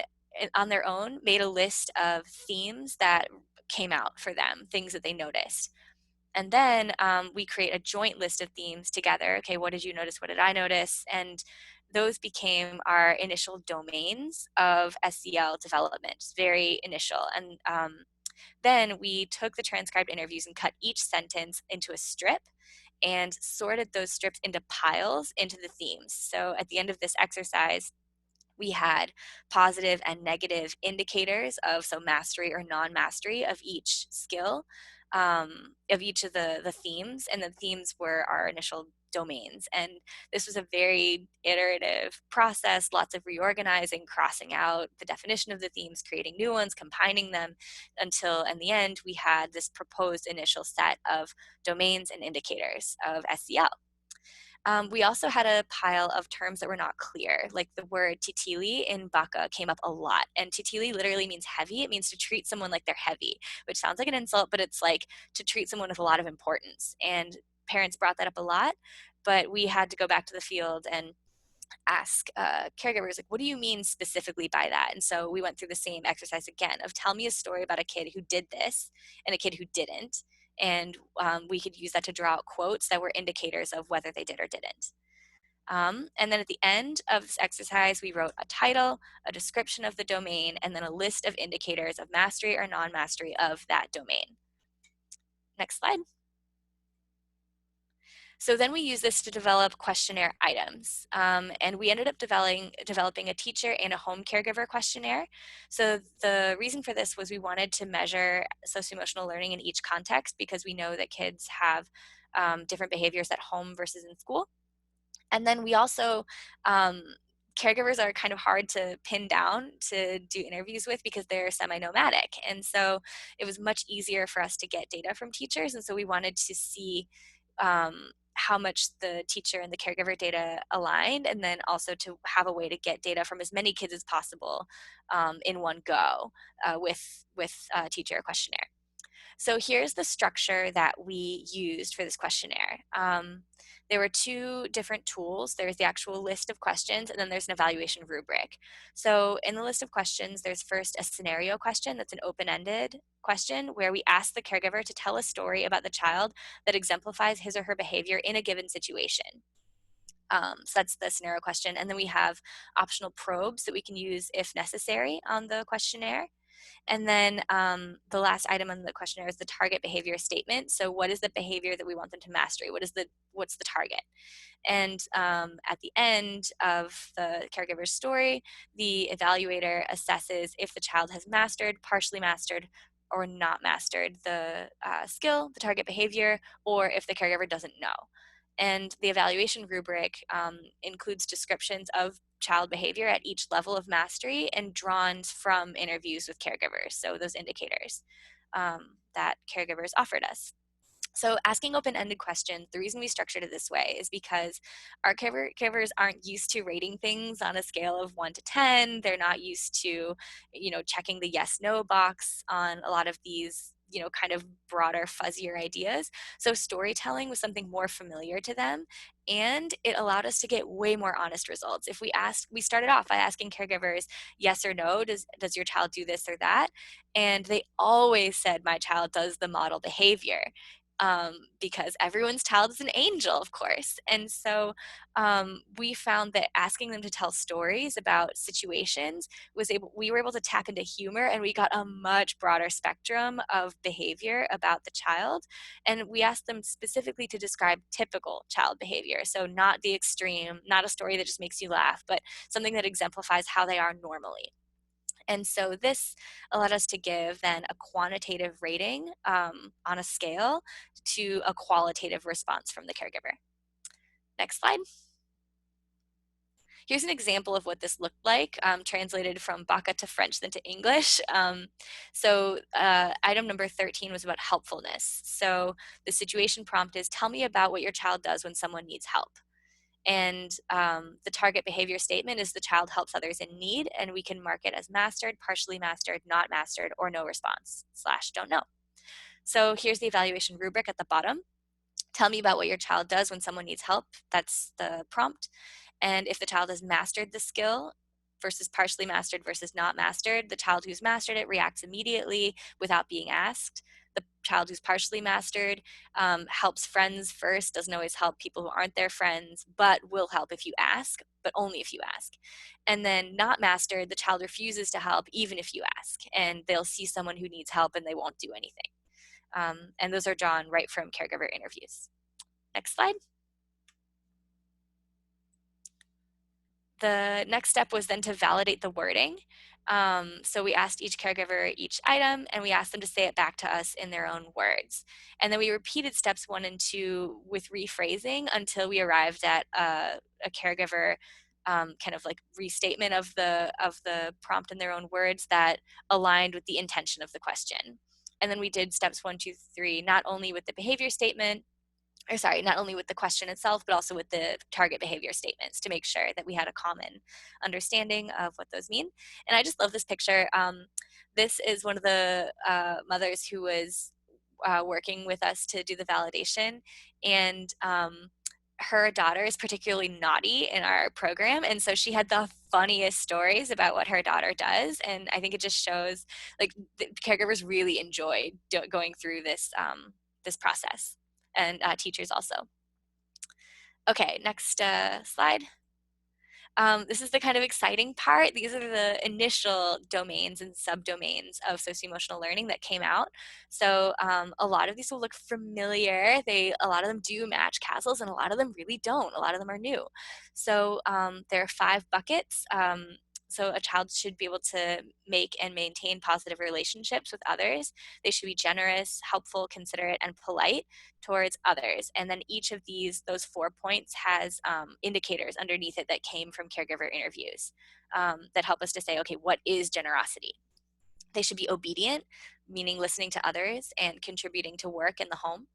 S1: on their own made a list of themes that came out for them, things that they noticed. And then we create a joint list of themes together. Okay, what did you notice? What did I notice? And those became our initial domains of SEL development, very initial. And then we took the transcribed interviews and cut each sentence into a strip and sorted those strips into piles into the themes. So at the end of this exercise, we had positive and negative indicators of mastery or non-mastery of each skill, of each of the themes, and the themes were our initial domains. And this was a very iterative process, lots of reorganizing, crossing out the definition of the themes, creating new ones, combining them, until in the end we had this proposed initial set of domains and indicators of SEL. We also had a pile of terms that were not clear, like the word titili in Baca came up a lot. And titili literally means heavy. It means to treat someone like they're heavy, which sounds like an insult, but it's like to treat someone with a lot of importance. And parents brought that up a lot, but we had to go back to the field and ask caregivers, like, what do you mean specifically by that? And so we went through the same exercise again of tell me a story about a kid who did this and a kid who didn't, and we could use that to draw out quotes that were indicators of whether they did or didn't. And then at the end of this exercise, we wrote a title, a description of the domain, and then a list of indicators of mastery or non-mastery of that domain. Next slide. So then we use this to develop questionnaire items. And we ended up developing a teacher and a home caregiver questionnaire. So the reason for this was we wanted to measure socio-emotional learning in each context, because we know that kids have different behaviors at home versus in school. And then we also, caregivers are kind of hard to pin down to do interviews with because they're semi-nomadic. And so it was much easier for us to get data from teachers. And so we wanted to see how much the teacher and the caregiver data aligned, and then also to have a way to get data from as many kids as possible in one go with a teacher questionnaire. So here's the structure that we used for this questionnaire. There were two different tools. There's the actual list of questions, and then there's an evaluation rubric. So in the list of questions, there's first a scenario question that's an open-ended question where we ask the caregiver to tell a story about the child that exemplifies his or her behavior in a given situation. So that's the scenario question. And then we have optional probes that we can use if necessary on the questionnaire. And then the last item on the questionnaire is the target behavior statement. So what is the behavior that we want them to master? What's the target? And at the end of the caregiver's story, the evaluator assesses if the child has mastered, partially mastered, or not mastered the skill, the target behavior, or if the caregiver doesn't know. And the evaluation rubric includes descriptions of child behavior at each level of mastery and drawn from interviews with caregivers, so those indicators that caregivers offered us. So asking open-ended questions, the reason we structured it this way is because our caregivers aren't used to rating things on a scale of 1 to 10. They're not used to, checking the yes/no box on a lot of these, kind of broader, fuzzier ideas. So storytelling was something more familiar to them, and it allowed us to get way more honest results. If we started off by asking caregivers, yes or no, does your child do this or that? And they always said, my child does the model behavior. Because everyone's child is an angel, of course. And so we found that asking them to tell stories about situations we were able to tap into humor, and we got a much broader spectrum of behavior about the child. And we asked them specifically to describe typical child behavior. So not the extreme, not a story that just makes you laugh, but something that exemplifies how they are normally. And so this allowed us to give then a quantitative rating on a scale to a qualitative response from the caregiver. Next slide. Here's an example of what this looked like, translated from Baka to French then to English. So item number 13 was about helpfulness. So the situation prompt is, tell me about what your child does when someone needs help. And the target behavior statement is the child helps others in need, and we can mark it as mastered, partially mastered, not mastered, or no response / don't know. So here's the evaluation rubric at the bottom. Tell me about what your child does when someone needs help. That's the prompt. And if the child has mastered the skill versus partially mastered versus not mastered, the child who's mastered it reacts immediately without being asked. The child who's partially mastered helps friends first, doesn't always help people who aren't their friends, but will help if you ask, but only if you ask. And then not mastered, the child refuses to help even if you ask, and they'll see someone who needs help and they won't do anything. And those are drawn right from caregiver interviews. Next slide. The next step was then to validate the wording. So we asked each caregiver each item, and we asked them to say it back to us in their own words. And then we repeated steps 1 and 2 with rephrasing until we arrived at a caregiver kind of like restatement of the prompt in their own words that aligned with the intention of the question. And then we did steps 1, 2, 3, not only with the behavior statement, not only with the question itself, but also with the target behavior statements to make sure that we had a common understanding of what those mean. And I just love this picture. This is one of the mothers who was working with us to do the validation. And her daughter is particularly naughty in our program. And so she had the funniest stories about what her daughter does. And I think it just shows like the caregivers really enjoyed going through this this process, and teachers also. Okay, next slide. This is the kind of exciting part. These are the initial domains and subdomains of socio-emotional learning that came out. So a lot of these will look familiar. A lot of them do match CASELs, and a lot of them really don't. A lot of them are new. So there are 5 buckets. So a child should be able to make and maintain positive relationships with others. They should be generous, helpful, considerate, and polite towards others. And then each of those 4 points has indicators underneath it that came from caregiver interviews that help us to say, okay, what is generosity? They should be obedient, meaning listening to others and contributing to work in the home.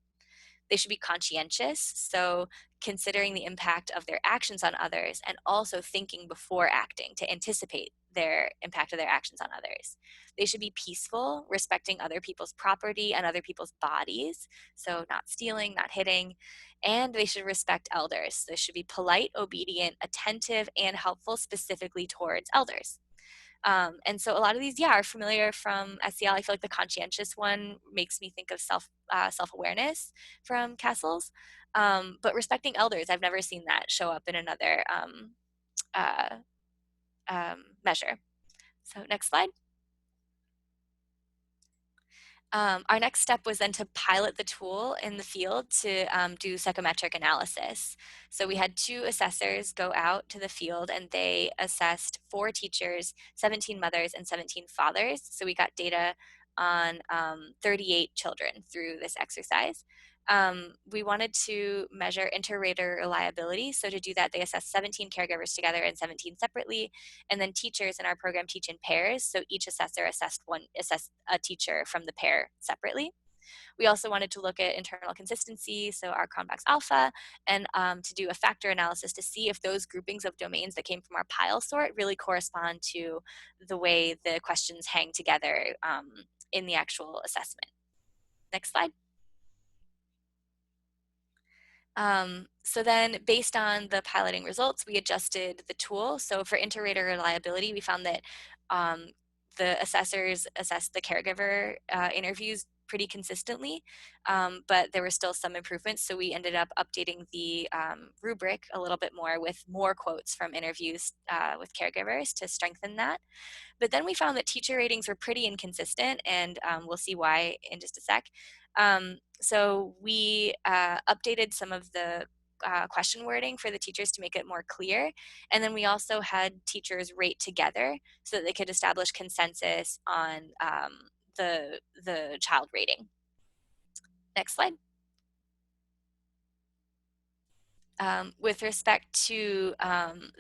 S1: They should be conscientious, so considering the impact of their actions on others and also thinking before acting to anticipate their impact of their actions on others. They should be peaceful, respecting other people's property and other people's bodies, so not stealing, not hitting, and they should respect elders. They should be polite, obedient, attentive, and helpful specifically towards elders. And so a lot of these, are familiar from SEL. I feel like the conscientious one makes me think of self-awareness from CASELs. But respecting elders, I've never seen that show up in another uh, measure. So next slide. Our next step was then to pilot the tool in the field to do psychometric analysis. So we had 2 assessors go out to the field, and they assessed 4 teachers, 17 mothers, and 17 fathers. So we got data on 38 children through this exercise. We wanted to measure inter-rater reliability. So to do that, they assessed 17 caregivers together and 17 separately. And then teachers in our program teach in pairs. So each assessor assessed a teacher from the pair separately. We also wanted to look at internal consistency, so our convex alpha, and to do a factor analysis to see if those groupings of domains that came from our pile sort really correspond to the way the questions hang together in the actual assessment. Next slide. So then based on the piloting results, we adjusted the tool. So for inter-rater reliability, we found that the assessors assessed the caregiver interviews pretty consistently, but there were still some improvements. So we ended up updating the rubric a little bit more with more quotes from interviews with caregivers to strengthen that. But then we found that teacher ratings were pretty inconsistent, and we'll see why in just a sec. So we updated some of the question wording for the teachers to make it more clear. And then we also had teachers rate together so that they could establish consensus on the child rating. Next slide. With respect to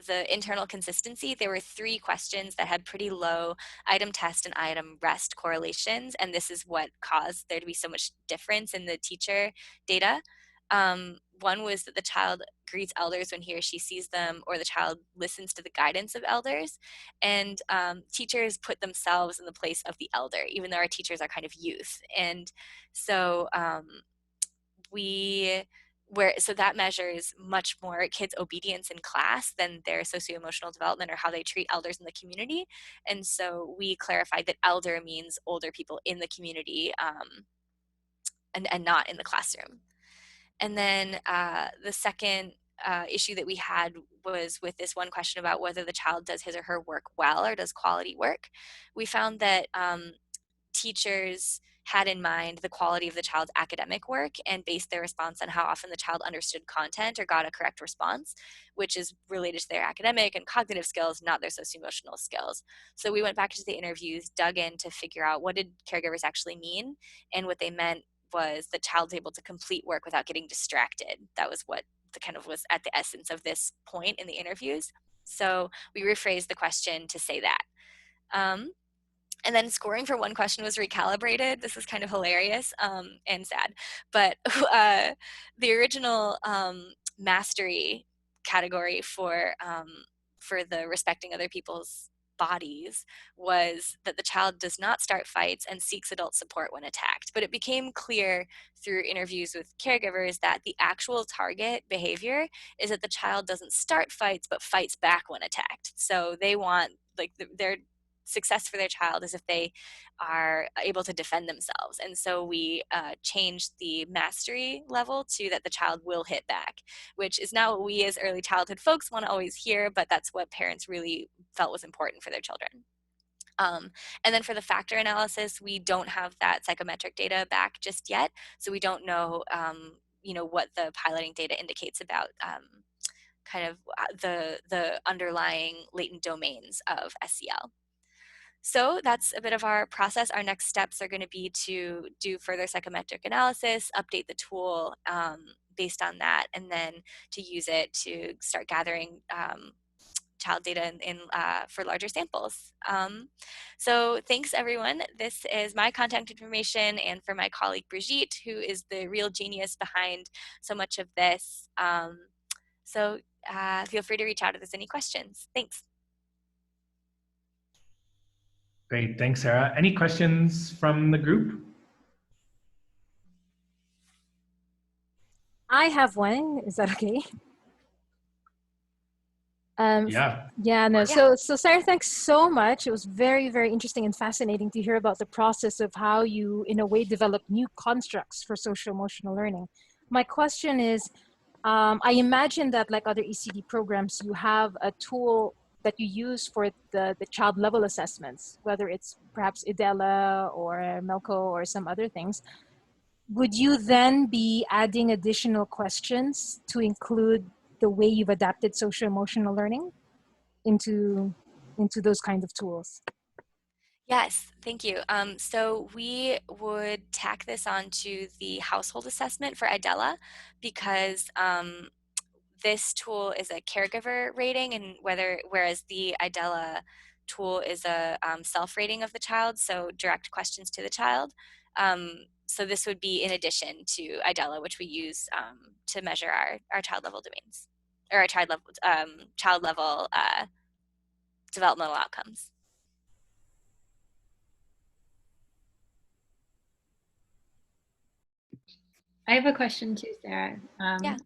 S1: the internal consistency, there were 3 questions that had pretty low item test and item rest correlations, and this is what caused there to be so much difference in the teacher data. One was that the child greets elders when he or she sees them, or the child listens to the guidance of elders, and teachers put themselves in the place of the elder, even though our teachers are kind of youth. And so so that measures much more kids' obedience in class than their socio-emotional development or how they treat elders in the community. And so we clarified that elder means older people in the community and not in the classroom. And then the second issue that we had was with this one question about whether the child does his or her work well or does quality work. We found that teachers had in mind the quality of the child's academic work and based their response on how often the child understood content or got a correct response, which is related to their academic and cognitive skills, not their socio-emotional skills. So we went back to the interviews, dug in to figure out what did caregivers actually mean, and what they meant was the child's able to complete work without getting distracted. That was what kind of was at the essence of this point in the interviews. So we rephrased the question to say that. And then scoring for one question was recalibrated. This is kind of hilarious and sad. But the original mastery category for the respecting other people's bodies was that the child does not start fights and seeks adult support when attacked. But it became clear through interviews with caregivers that the actual target behavior is that the child doesn't start fights but fights back when attacked. So they want, like, they're success for their child is if they are able to defend themselves. And so we changed the mastery level to that the child will hit back, which is not what we as early childhood folks want to always hear, but that's what parents really felt was important for their children. And then for the factor analysis, we don't have that psychometric data back just yet, so we don't know, what the piloting data indicates about kind of the underlying latent domains of SEL. So that's a bit of our process. Our next steps are going to be to do further psychometric analysis, update the tool based on that, and then to use it to start gathering child data for larger samples. So thanks everyone. This is my contact information, and for my colleague Brigitte, who is the real genius behind so much of this. So feel free to reach out if there's any questions. Thanks.
S4: Great, thanks, Sarah. Any questions from the group?
S5: I have one. Is that okay?
S4: Yeah.
S5: Yeah, no.
S1: Yeah.
S5: So Sarah, thanks so much. It was very, very interesting and fascinating to hear about the process of how you, in a way, develop new constructs for social emotional learning. My question is, I imagine that like other ECD programs, you have a tool that you use for the child level assessments, whether it's perhaps IDELA or Melco or some other things. Would you then be adding additional questions to include the way you've adapted social emotional learning into those kind of tools?
S1: Yes, thank you. So we would tack this onto the household assessment for IDELA because this tool is a caregiver rating, and whereas the IDELA tool is a self-rating of the child, so direct questions to the child. So this would be in addition to IDELA, which we use to measure our child level domains, or our child level developmental outcomes.
S3: I have a question too, Sarah.
S1: Yeah.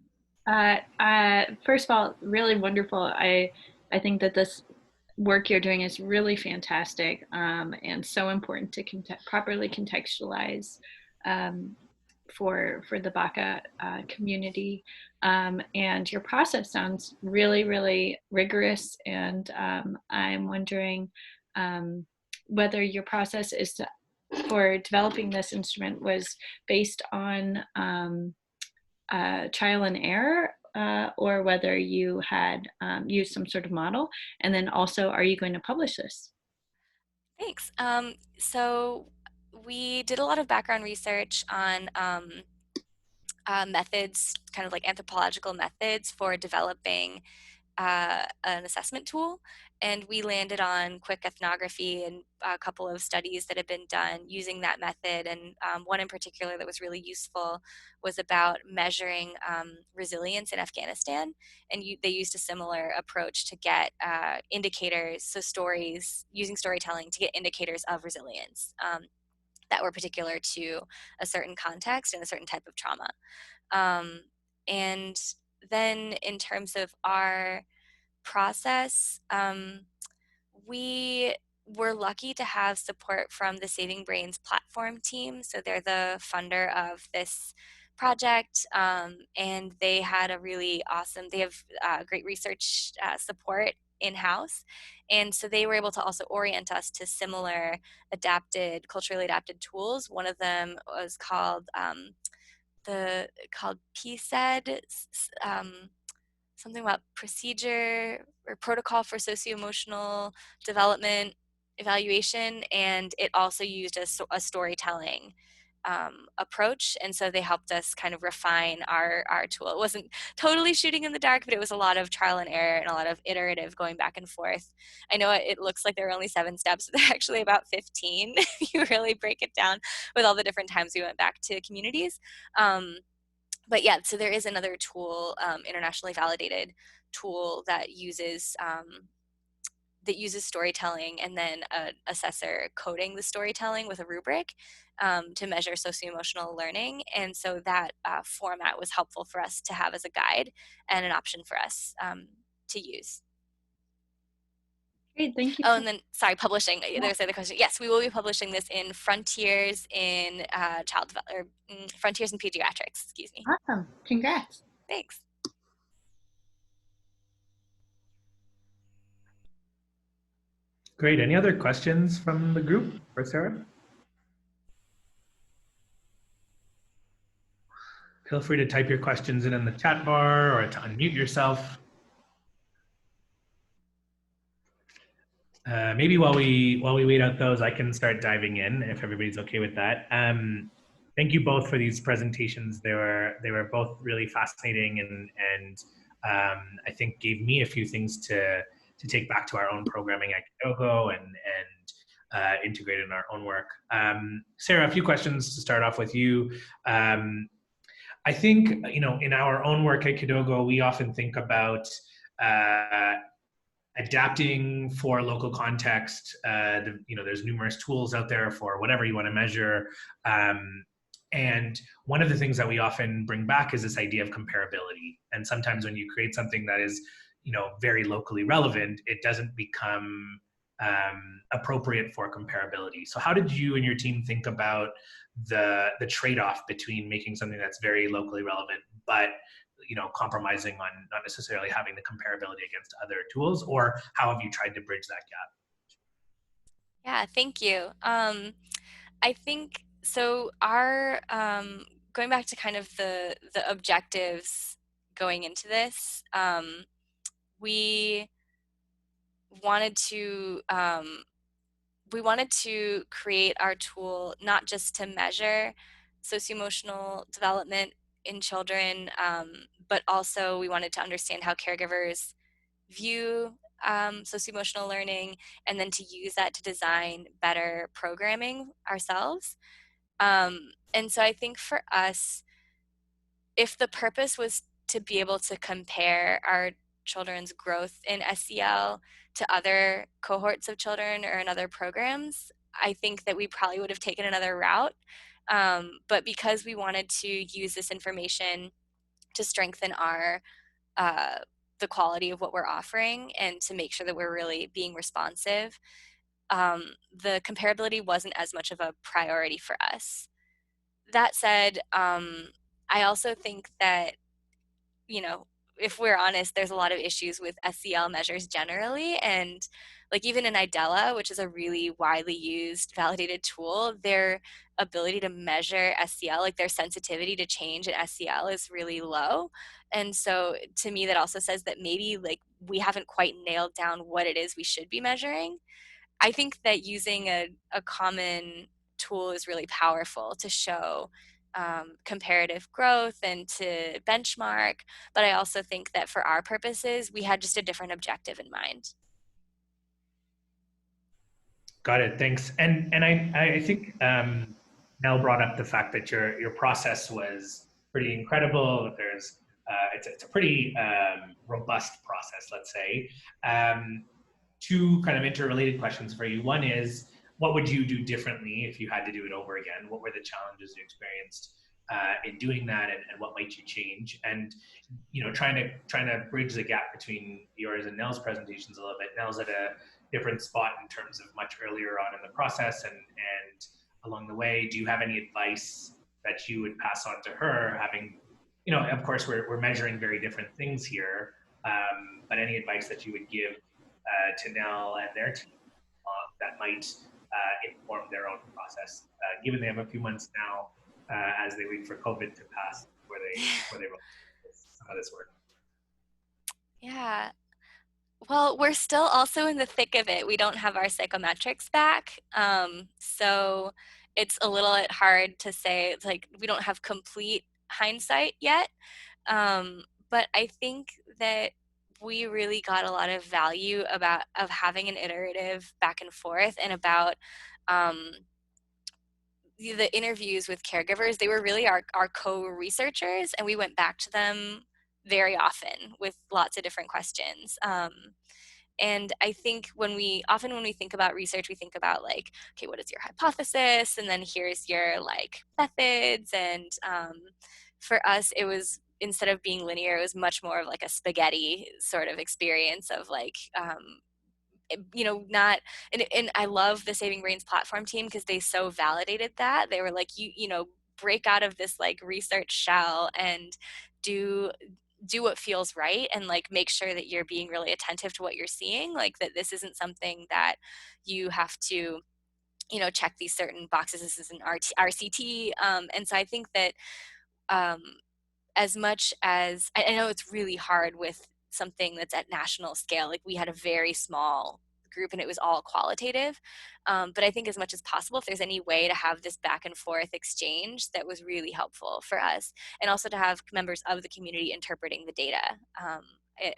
S3: First of all, really wonderful. I think that this work you're doing is really fantastic and so important to properly contextualize for the BACA community. And your process sounds really, really rigorous. And I'm wondering whether your process is for developing this instrument was based on trial and error, or whether you had used some sort of model. And then also, are you going to publish this?
S1: Thanks. So we did a lot of background research on methods, kind of like anthropological methods for developing an assessment tool, and we landed on quick ethnography and a couple of studies that have been done using that method. And one in particular that was really useful was about measuring resilience in Afghanistan, and they used a similar approach to get indicators, so stories, using storytelling to get indicators of resilience that were particular to a certain context and a certain type of trauma. And then in terms of our process, we were lucky to have support from the Saving Brains platform team. So they're the funder of this project, and they had a really awesome, they have great research support in-house. And so they were able to also orient us to similar culturally adapted tools. One of them was called PSED, something about procedure or protocol for socio-emotional development evaluation, and it also used a storytelling approach. And so they helped us kind of refine our tool. It wasn't totally shooting in the dark, but it was a lot of trial and error and a lot of iterative going back and forth. I know it looks like there are only 7 steps, but they're actually about 15 if you really break it down with all the different times we went back to communities. But yeah, so there is another tool, internationally validated tool that uses storytelling, and then an assessor coding the storytelling with a rubric to measure socio-emotional learning. And so that format was helpful for us to have as a guide and an option for us to use.
S3: Great, thank you.
S1: Oh, and then, sorry, publishing. There's the other question. Yes, we will be publishing this in Frontiers in Frontiers in Pediatrics, excuse me.
S3: Awesome, congrats.
S1: Thanks.
S4: Great. Any other questions from the group for Sarah? Feel free to type your questions in the chat bar or to unmute yourself. Maybe while we wait out those, I can start diving in if everybody's okay with that. Thank you both for these presentations. They were both really fascinating and I think gave me a few things to take back to our own programming at Kidogo and integrate in our own work. Sarah, a few questions to start off with you. I think, in our own work at Kidogo, we often think about adapting for local context. There's numerous tools out there for whatever you want to measure. And one of the things that we often bring back is this idea of comparability. And sometimes when you create something that is, very locally relevant, it doesn't become appropriate for comparability. So how did you and your team think about the trade-off between making something that's very locally relevant, but compromising on not necessarily having the comparability against other tools, or how have you tried to bridge that gap?
S1: Yeah, thank you. I think so. Our going back to kind of the objectives going into this, we wanted to create our tool not just to measure socio-emotional development in children, but also we wanted to understand how caregivers view socio-emotional learning, and then to use that to design better programming ourselves. And so I think for us, if the purpose was to be able to compare our children's growth in SEL to other cohorts of children or in other programs, I think that we probably would have taken another route. But because we wanted to use this information to strengthen our the quality of what we're offering and to make sure that we're really being responsive, the comparability wasn't as much of a priority for us. That said, I also think that, if we're honest, there's a lot of issues with SEL measures generally. And like even in IDELA, which is a really widely used, validated tool, their ability to measure SEL, like their sensitivity to change in SEL is really low. And so to me, that also says that maybe like we haven't quite nailed down what it is we should be measuring. I think that using a common tool is really powerful to show comparative growth and to benchmark. But I also think that for our purposes, we had just a different objective in mind.
S4: Got it. Thanks. And I think Nell brought up the fact that your process was pretty incredible. There's it's a pretty robust process, let's say. Two kind of interrelated questions for you. One is, what would you do differently if you had to do it over again? What were the challenges you experienced in doing that, and what might you change? And trying to bridge the gap between yours and Nell's presentations a little bit. Nell's at a different spot in terms of much earlier on in the process, and along the way, do you have any advice that you would pass on to her? Having, of course, we're measuring very different things here, but any advice that you would give to Nell and their team that might inform their own process, given they have a few months now as they wait for COVID to pass before they roll some of this work.
S1: Yeah. Well, we're still also in the thick of it. We don't have our psychometrics back. So it's a little bit hard to say, it's like we don't have complete hindsight yet. But I think that we really got a lot of value of having an iterative back and forth, and about the interviews with caregivers. They were really our co-researchers, and we went back to them very often with lots of different questions. And I think when we think about research, we think about like, okay, what is your hypothesis? And then here's your like methods. And for us, it was, instead of being linear, it was much more of like a spaghetti sort of experience of like you know, not, and I love the Saving Brains platform team because they so validated that. They were like, you know, break out of this like research shell and do what feels right, and like make sure that you're being really attentive to what you're seeing, like that this isn't something that you have to, you know, check these certain boxes. This is an RCT. And so I think that um, as much as I know it's really hard with something that's at national scale, like we had a very small group and it was all qualitative. But I think as much as possible, if there's any way to have this back and forth exchange, that was really helpful for us. And also to have members of the community interpreting the data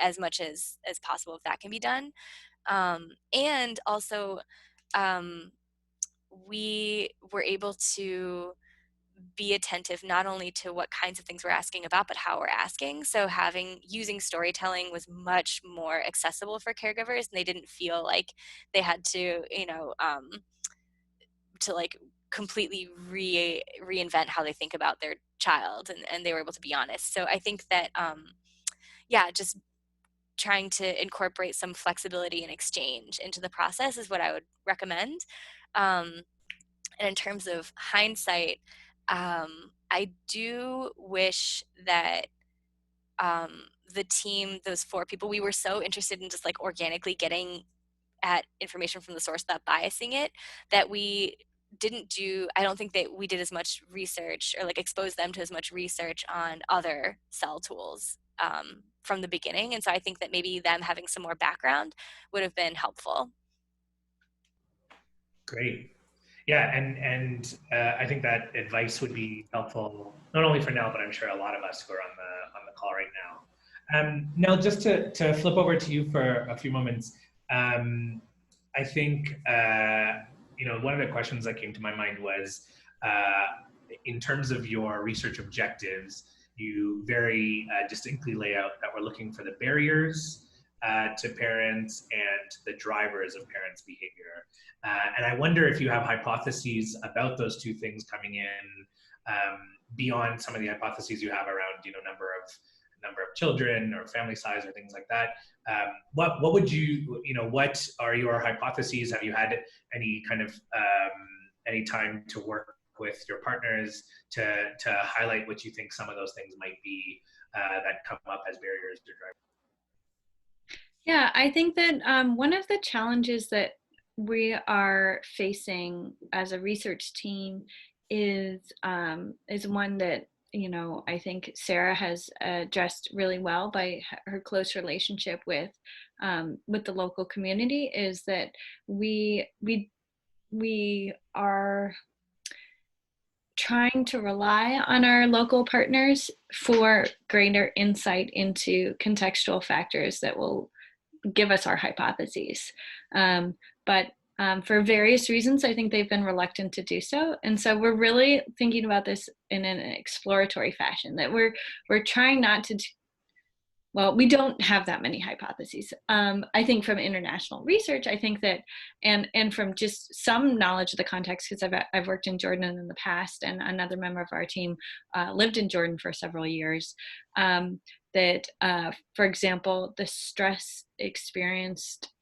S1: as much as possible, if that can be done. And also, we were able to be attentive not only to what kinds of things we're asking about, but how we're asking. So using storytelling was much more accessible for caregivers, and they didn't feel like they had to, you know, to like completely reinvent how they think about their child, and they were able to be honest. So I think that, yeah, just trying to incorporate some flexibility and exchange into the process is what I would recommend. And in terms of hindsight, I do wish that the team, those 4 people, we were so interested in just like organically getting at information from the source without biasing it, that we didn't do, I don't think that we did as much research or like expose them to as much research on other cell tools from the beginning. And so I think that maybe them having some more background would have been helpful.
S4: Great. Yeah, and I think that advice would be helpful not only for Nell, but I'm sure a lot of us who are on the call right now. Nell, just to flip over to you for a few moments, I think you know, one of the questions that came to my mind was in terms of your research objectives, you very distinctly lay out that we're looking for the barriers to parents and the drivers of parents' behavior. And I wonder if you have hypotheses about those two things coming in beyond some of the hypotheses you have around, you know, number of children or family size or things like that. What would you know, what are your hypotheses? Have you had any kind of any time to work with your partners to highlight what you think some of those things might be that come up as barriers to drivers?
S3: Yeah, I think that one of the challenges that we are facing as a research team is one that, you know, I think Sarah has addressed really well by her close relationship with the local community, is that we are trying to rely on our local partners for greater insight into contextual factors that will give us our hypotheses. But for various reasons, I think they've been reluctant to do so. And so we're really thinking about this in an exploratory fashion, that we're trying not to well, we don't have that many hypotheses. I think from international research, I think that, and from just some knowledge of the context, because I've worked in Jordan in the past, and another member of our team lived in Jordan for several years, that, for example, the stress experienced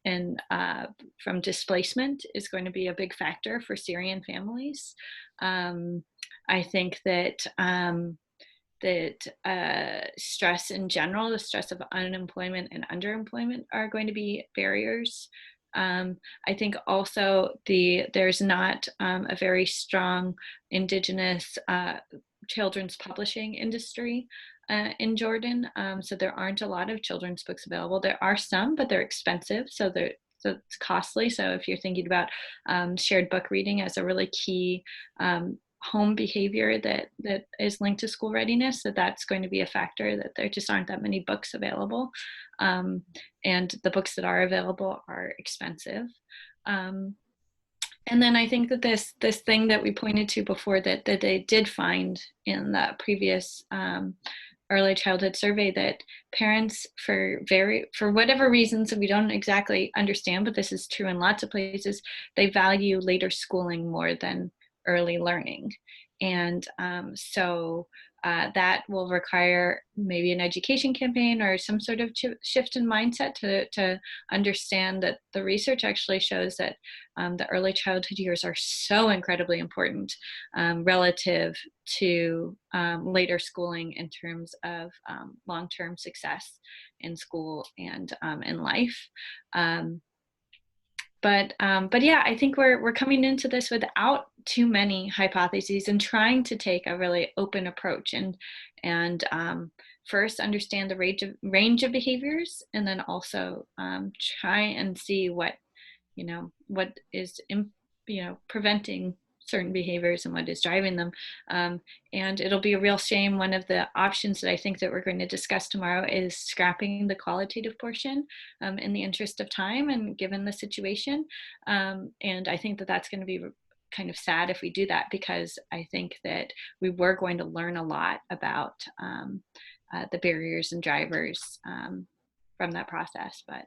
S3: from displacement is going to be a big factor for Syrian families. I think that stress in general, the stress of unemployment and underemployment, are going to be barriers. I think also there's not a very strong indigenous children's publishing industry in Jordan, so there aren't a lot of children's books available. There are some, but they're expensive, so it's costly. So if you're thinking about shared book reading as a really key home behavior that is linked to school readiness, that's going to be a factor, that there just aren't that many books available, and the books that are available are expensive. And then I think that this thing that we pointed to before, that they did find in the previous early childhood survey, that parents, for whatever reasons that we don't exactly understand, but this is true in lots of places, they value later schooling more than early learning. And so that will require maybe an education campaign or some sort of shift in mindset to understand that the research actually shows that the early childhood years are so incredibly important relative to later schooling in terms of long-term success in school and in life. But yeah, I think we're coming into this without too many hypotheses and trying to take a really open approach and first understand the range of behaviors, and then also try and see what is preventing certain behaviors and what is driving them. And it'll be a real shame. One of the options that I think that we're going to discuss tomorrow is scrapping the qualitative portion in the interest of time and given the situation. And I think that that's going to be kind of sad if we do that, because I think that we were going to learn a lot about the barriers and drivers from that process. But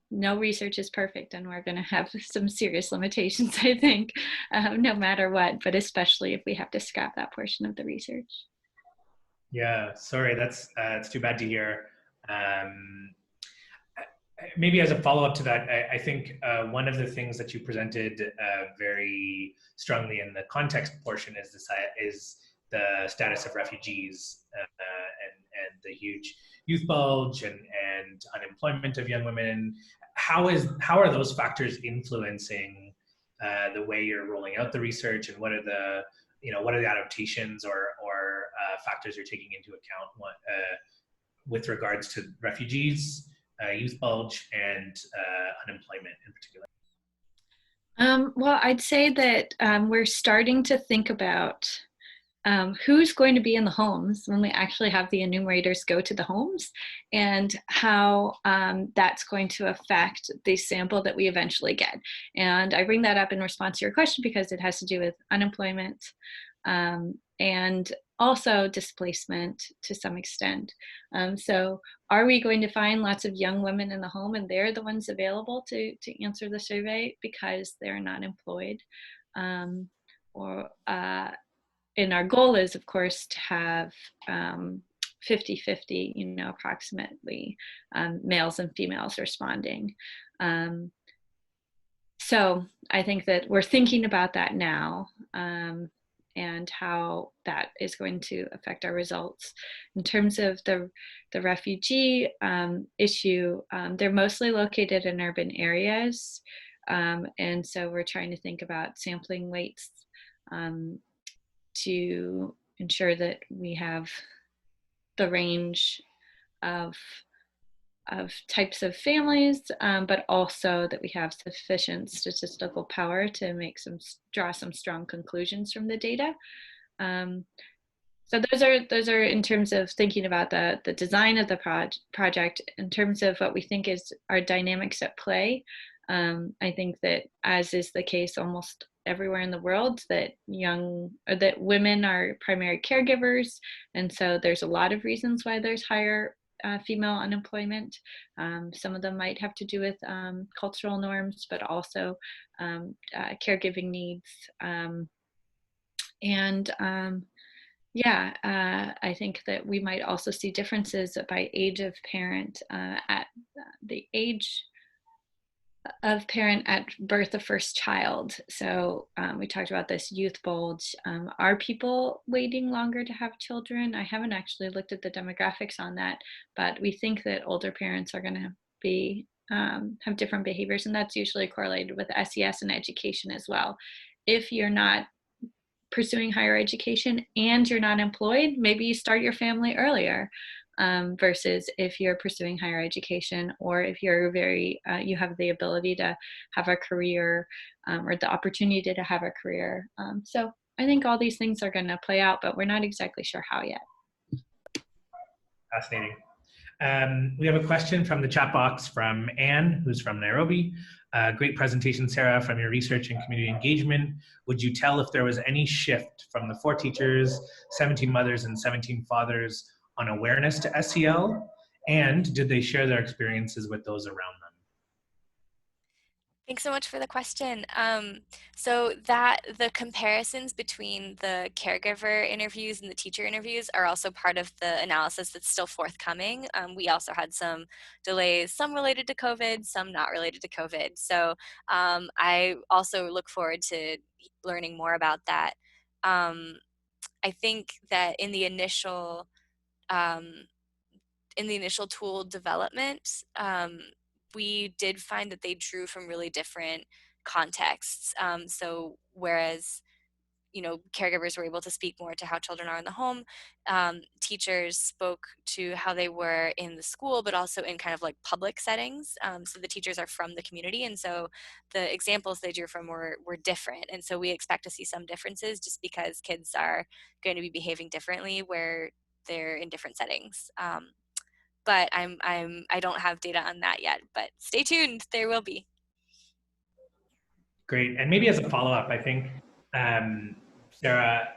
S3: no research is perfect, and we're going to have some serious limitations, I think, no matter what, but especially if we have to scrap that portion of the research.
S4: Yeah, sorry, that's it's too bad to hear. Maybe as a follow-up to that, I think one of the things that you presented very strongly in the context portion is the status of refugees and the huge youth bulge and unemployment of young women. How are those factors influencing the way you're rolling out the research, and what are the adaptations or factors you're taking into account with regards to refugees, youth bulge, and unemployment in particular?
S3: Well, I'd say that we're starting to think about who's going to be in the homes when we actually have the enumerators go to the homes, and how that's going to affect the sample that we eventually get. And I bring that up in response to your question because it has to do with unemployment and also displacement to some extent. So are we going to find lots of young women in the home and they're the ones available to answer the survey because they're not employed? And our goal is, of course, to have 50-50, approximately males and females responding. So I think that we're thinking about that now and how that is going to affect our results. In terms of the refugee issue, they're mostly located in urban areas. And so we're trying to think about sampling weights to ensure that we have the range of types of families, but also that we have sufficient statistical power to draw some strong conclusions from the data. So those are in terms of thinking about the design of the project. In terms of what we think is our dynamics at play, I think that, as is the case almost everywhere in the world, that women are primary caregivers, and so there's a lot of reasons why there's higher female unemployment. Some of them might have to do with cultural norms, but also caregiving needs. I think that we might also see differences by age of parent at the age of parent at birth of first child. So we talked about this youth bulge. Are people waiting longer to have children? I haven't actually looked at the demographics on that, but we think that older parents are going to be have different behaviors, and that's usually correlated with SES and education as well. If you're not pursuing higher education and you're not employed, maybe you start your family earlier. Versus if you're pursuing higher education, or if you're you have the ability to have a career or the opportunity to have a career. So I think all these things are going to play out, but we're not exactly sure how yet.
S4: Fascinating. We have a question from the chat box from Anne, who's from Nairobi. Great presentation, Sarah, from your research and community engagement. Would you tell if there was any shift from the 4 teachers, 17 mothers, and 17 fathers on awareness to SEL, and did they share their experiences with those around them?
S1: Thanks so much for the question. So that the comparisons between the caregiver interviews and the teacher interviews are also part of the analysis that's still forthcoming. We also had some delays, some related to COVID, some not related to COVID. So I also look forward to learning more about that. Um, I think that um, in the initial tool development, we did find that they drew from really different contexts. So whereas caregivers were able to speak more to how children are in the home, teachers spoke to how they were in the school, but also in kind of like public settings. So the teachers are from the community, and so the examples they drew from were different. And so we expect to see some differences just because kids are going to be behaving differently where they're in different settings. But I don't have data on that yet, but stay tuned, there will be.
S4: Great. And maybe as a follow-up, I think, Sarah,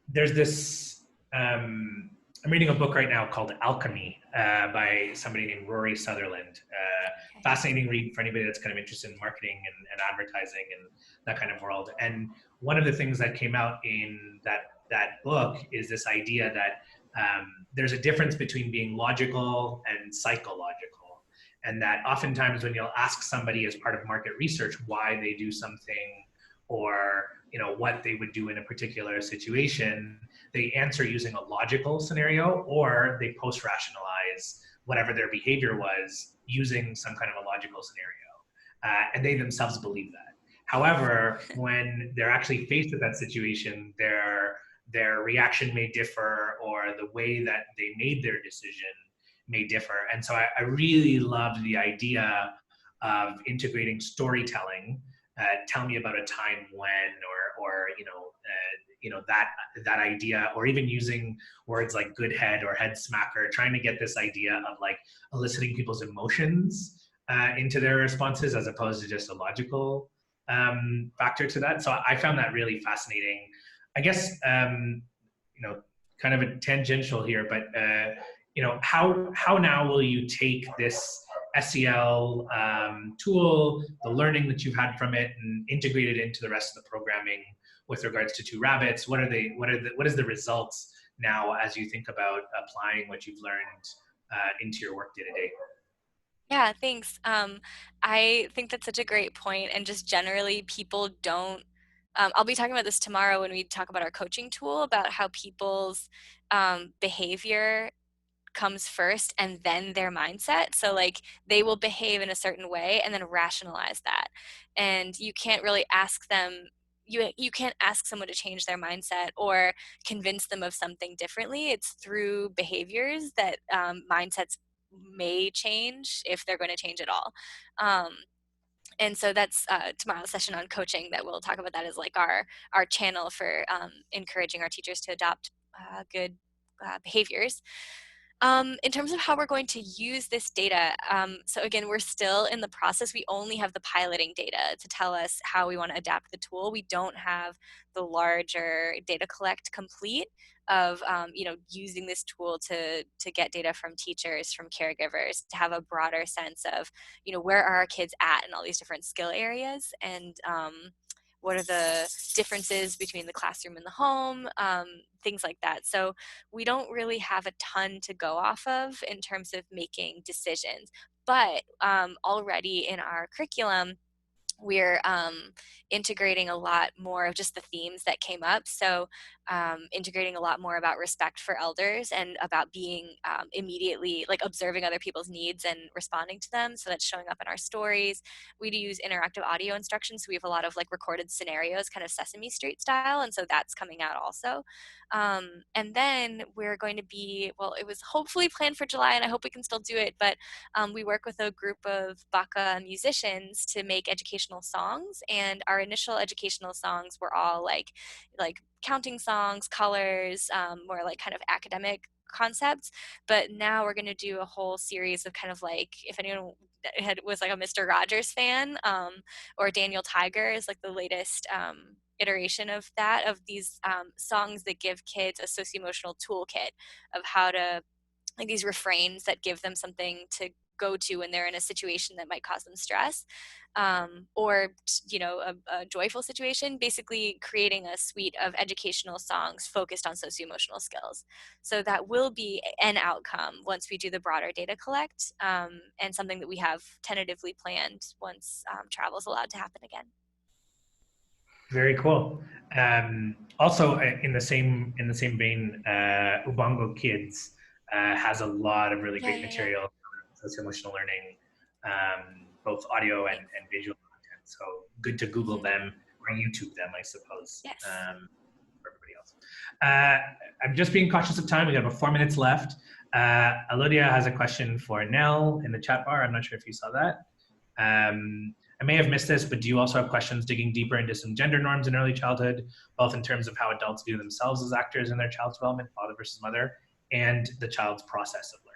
S4: there's this, I'm reading a book right now called Alchemy by somebody named Rory Sutherland.
S1: Okay.
S4: Fascinating read for anybody that's kind of interested in marketing and advertising and that kind of world. And one of the things that came out in that book is this idea that there's a difference between being logical and psychological. And that oftentimes when you'll ask somebody as part of market research why they do something or what they would do in a particular situation, they answer using a logical scenario or they post-rationalize whatever their behavior was using some kind of a logical scenario. And they themselves believe that. However, when they're actually faced with that situation, their reaction may differ or the way that they made their decision may differ. And so I really loved the idea of integrating storytelling. Tell me about a time when, or that idea, or even using words like good head or head smacker, trying to get this idea of like eliciting people's emotions into their responses as opposed to just a logical factor to that. So I found that really fascinating. I guess kind of a tangential here, but how now will you take this SEL tool, the learning that you've had from it, and integrate it into the rest of the programming with regards to Two Rabbits? What is the results now as you think about applying what you've learned into your work day to day?
S1: Yeah, thanks. I think that's such a great point, and just generally people don't I'll be talking about this tomorrow when we talk about our coaching tool, about how people's behavior comes first and then their mindset. So like they will behave in a certain way and then rationalize that. And you can't really ask them, you can't ask someone to change their mindset or convince them of something differently. It's through behaviors that mindsets may change, if they're going to change at all. Um, and so that's tomorrow's session on coaching that we'll talk about. That is like our channel for encouraging our teachers to adopt good behaviors. In terms of how we're going to use this data, so again, we're still in the process. We only have the piloting data to tell us how we want to adapt the tool. We don't have the larger data collect complete of using this tool to get data from teachers, from caregivers, to have a broader sense of where are our kids at in all these different skill areas, and what are the differences between the classroom and the home, things like that. So we don't really have a ton to go off of in terms of making decisions. But already in our curriculum, we're integrating a lot more of just the themes that came up. So integrating a lot more about respect for elders and about being immediately like observing other people's needs and responding to them. So that's showing up in our stories. We do use interactive audio instructions. So we have a lot of like recorded scenarios, kind of Sesame Street style. And so that's coming out also. And then we're going to be, well, it was hopefully planned for July and I hope we can still do it, but we work with a group of Baka musicians to make educational songs, and our initial educational songs were all like counting songs, colors, more like kind of academic concepts. But now we're going to do a whole series of kind of like, if anyone was like a Mr. Rogers fan, or Daniel Tiger is like the latest iteration of that, of these songs that give kids a socio-emotional toolkit of how to like these refrains that give them something to go to when they're in a situation that might cause them stress, or a joyful situation, basically creating a suite of educational songs focused on socio-emotional skills. So that will be an outcome once we do the broader data collect, and something that we have tentatively planned once travel is allowed to happen again.
S4: Very cool. Also, in the same vein, Ubongo Kids has a lot of really great material for social emotional learning, both audio and visual content. So good to Google them or YouTube them, I suppose.
S1: Yes.
S4: For everybody else. I'm just being cautious of time. We got about 4 minutes left. Alodia has a question for Nell in the chat bar. I'm not sure if you saw that. I may have missed this, but do you also have questions digging deeper into some gender norms in early childhood, both in terms of how adults view themselves as actors in their child's development, father versus mother, and the child's process of learning?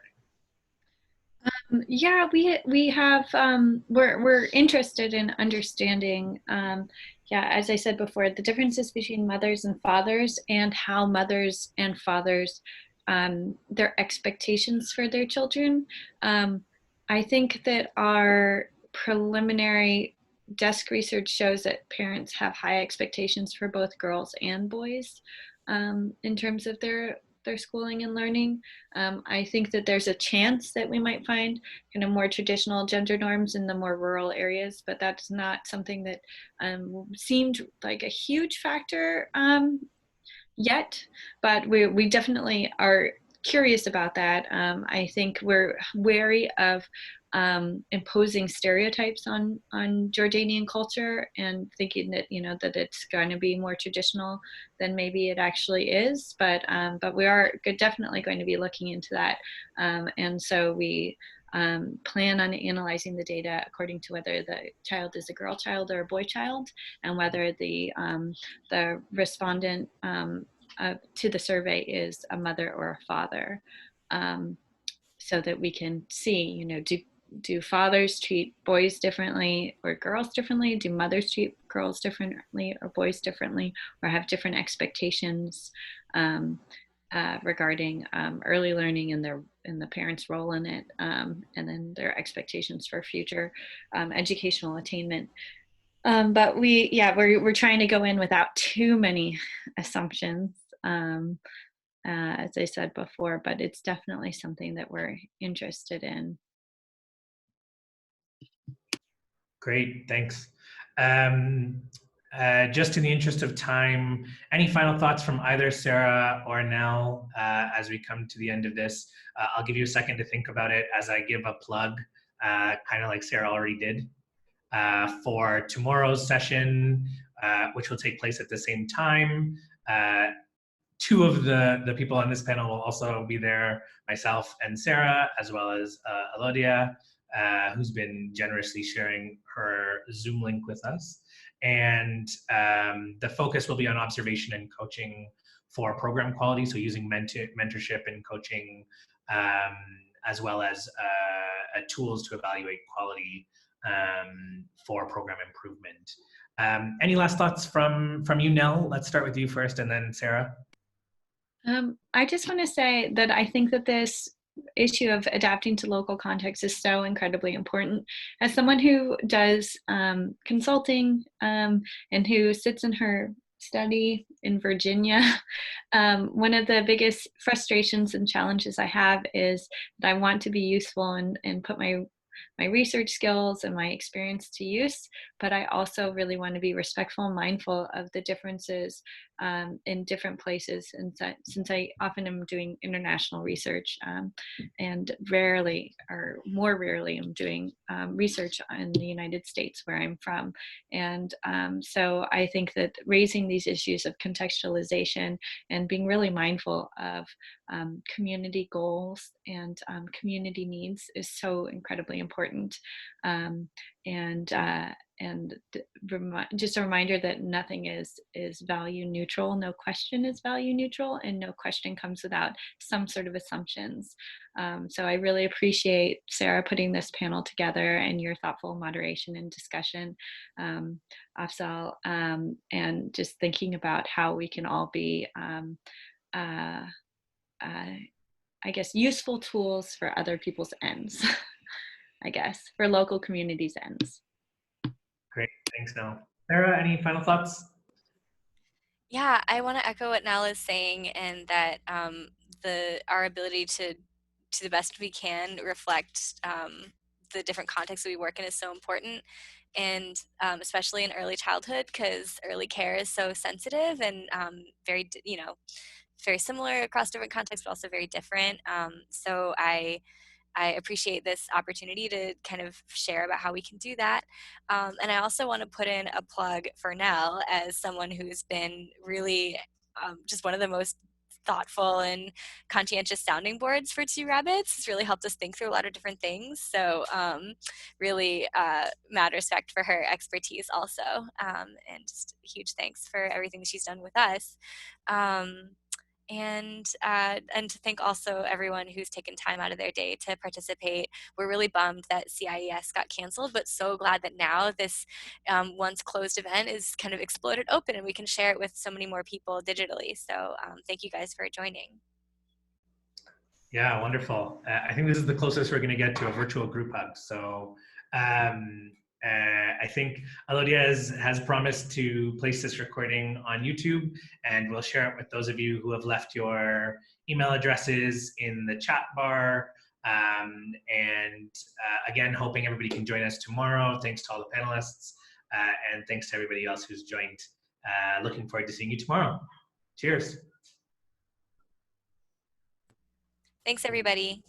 S3: Yeah, we have we're interested in understanding, yeah, as I said before, the differences between mothers and fathers, and how mothers and fathers, their expectations for their children. I think that our preliminary desk research shows that parents have high expectations for both girls and boys, in terms of their schooling and learning. I think that there's a chance that we might find kind of more traditional gender norms in the more rural areas, but that's not something that seemed like a huge factor yet, but we definitely are curious about that. I think we're wary of imposing stereotypes on Jordanian culture and thinking that that it's going to be more traditional than maybe it actually is. But we are definitely going to be looking into that, and so we plan on analyzing the data according to whether the child is a girl child or a boy child, and whether the respondent to the survey is a mother or a father, so that we can see, do fathers treat boys differently or girls differently? Do mothers treat girls differently or boys differently, or have different expectations regarding early learning and the parents' role in it, and then their expectations for future educational attainment. But we're trying to go in without too many assumptions, as I said before, but it's definitely something that we're interested in.
S4: Great, thanks. Just in the interest of time, any final thoughts from either Sarah or Nell as we come to the end of this? I'll give you a second to think about it as I give a plug, kind of like Sarah already did, for tomorrow's session, which will take place at the same time. Two of the people on this panel will also be there, myself and Sarah, as well as Alodia, who's been generously sharing her Zoom link with us. And the focus will be on observation and coaching for program quality, so using mentorship and coaching, as well as tools to evaluate quality for program improvement. Any last thoughts from you, Nell? Let's start with you first, and then Sarah.
S3: I just want to say that I think that this issue of adapting to local context is so incredibly important. As someone who does consulting and who sits in her study in Virginia, one of the biggest frustrations and challenges I have is that I want to be useful and put my research skills and my experience to use, but I also really want to be respectful and mindful of the differences in different places. And since I often am doing international research, and rarely, or more rarely, I'm doing research in the United States where I'm from. And so I think that raising these issues of contextualization and being really mindful of community goals and community needs is so incredibly important. Just a reminder that nothing is value neutral. No question is value neutral, and no question comes without some sort of assumptions. So I really appreciate Sarah putting this panel together and your thoughtful moderation and discussion, Afzal, and just thinking about how we can all be I guess, useful tools for other people's ends, I guess, for local communities' ends.
S4: Great, thanks, Nell. Sarah, any final thoughts?
S1: Yeah, I want to echo what Nell is saying, and that our ability to the best we can, reflect the different contexts we work in is so important, and especially in early childhood, because early care is so sensitive and very, very similar across different contexts, but also very different. So I appreciate this opportunity to kind of share about how we can do that. And I also want to put in a plug for Nell as someone who's been really just one of the most thoughtful and conscientious sounding boards for Two Rabbits. It's really helped us think through a lot of different things. So really mad respect for her expertise also. And just a huge thanks for everything she's done with us. And to thank also everyone who's taken time out of their day to participate. We're really bummed that CIES got canceled, but so glad that now this once closed event is kind of exploded open and we can share it with so many more people digitally. So thank you guys for joining.
S4: Yeah, wonderful. I think this is the closest we're going to get to a virtual group hug. So I think Alodia has promised to place this recording on YouTube, and we'll share it with those of you who have left your email addresses in the chat bar. Again, hoping everybody can join us tomorrow. Thanks to all the panelists, and thanks to everybody else who's joined. Looking forward to seeing you tomorrow. Cheers.
S1: Thanks, everybody.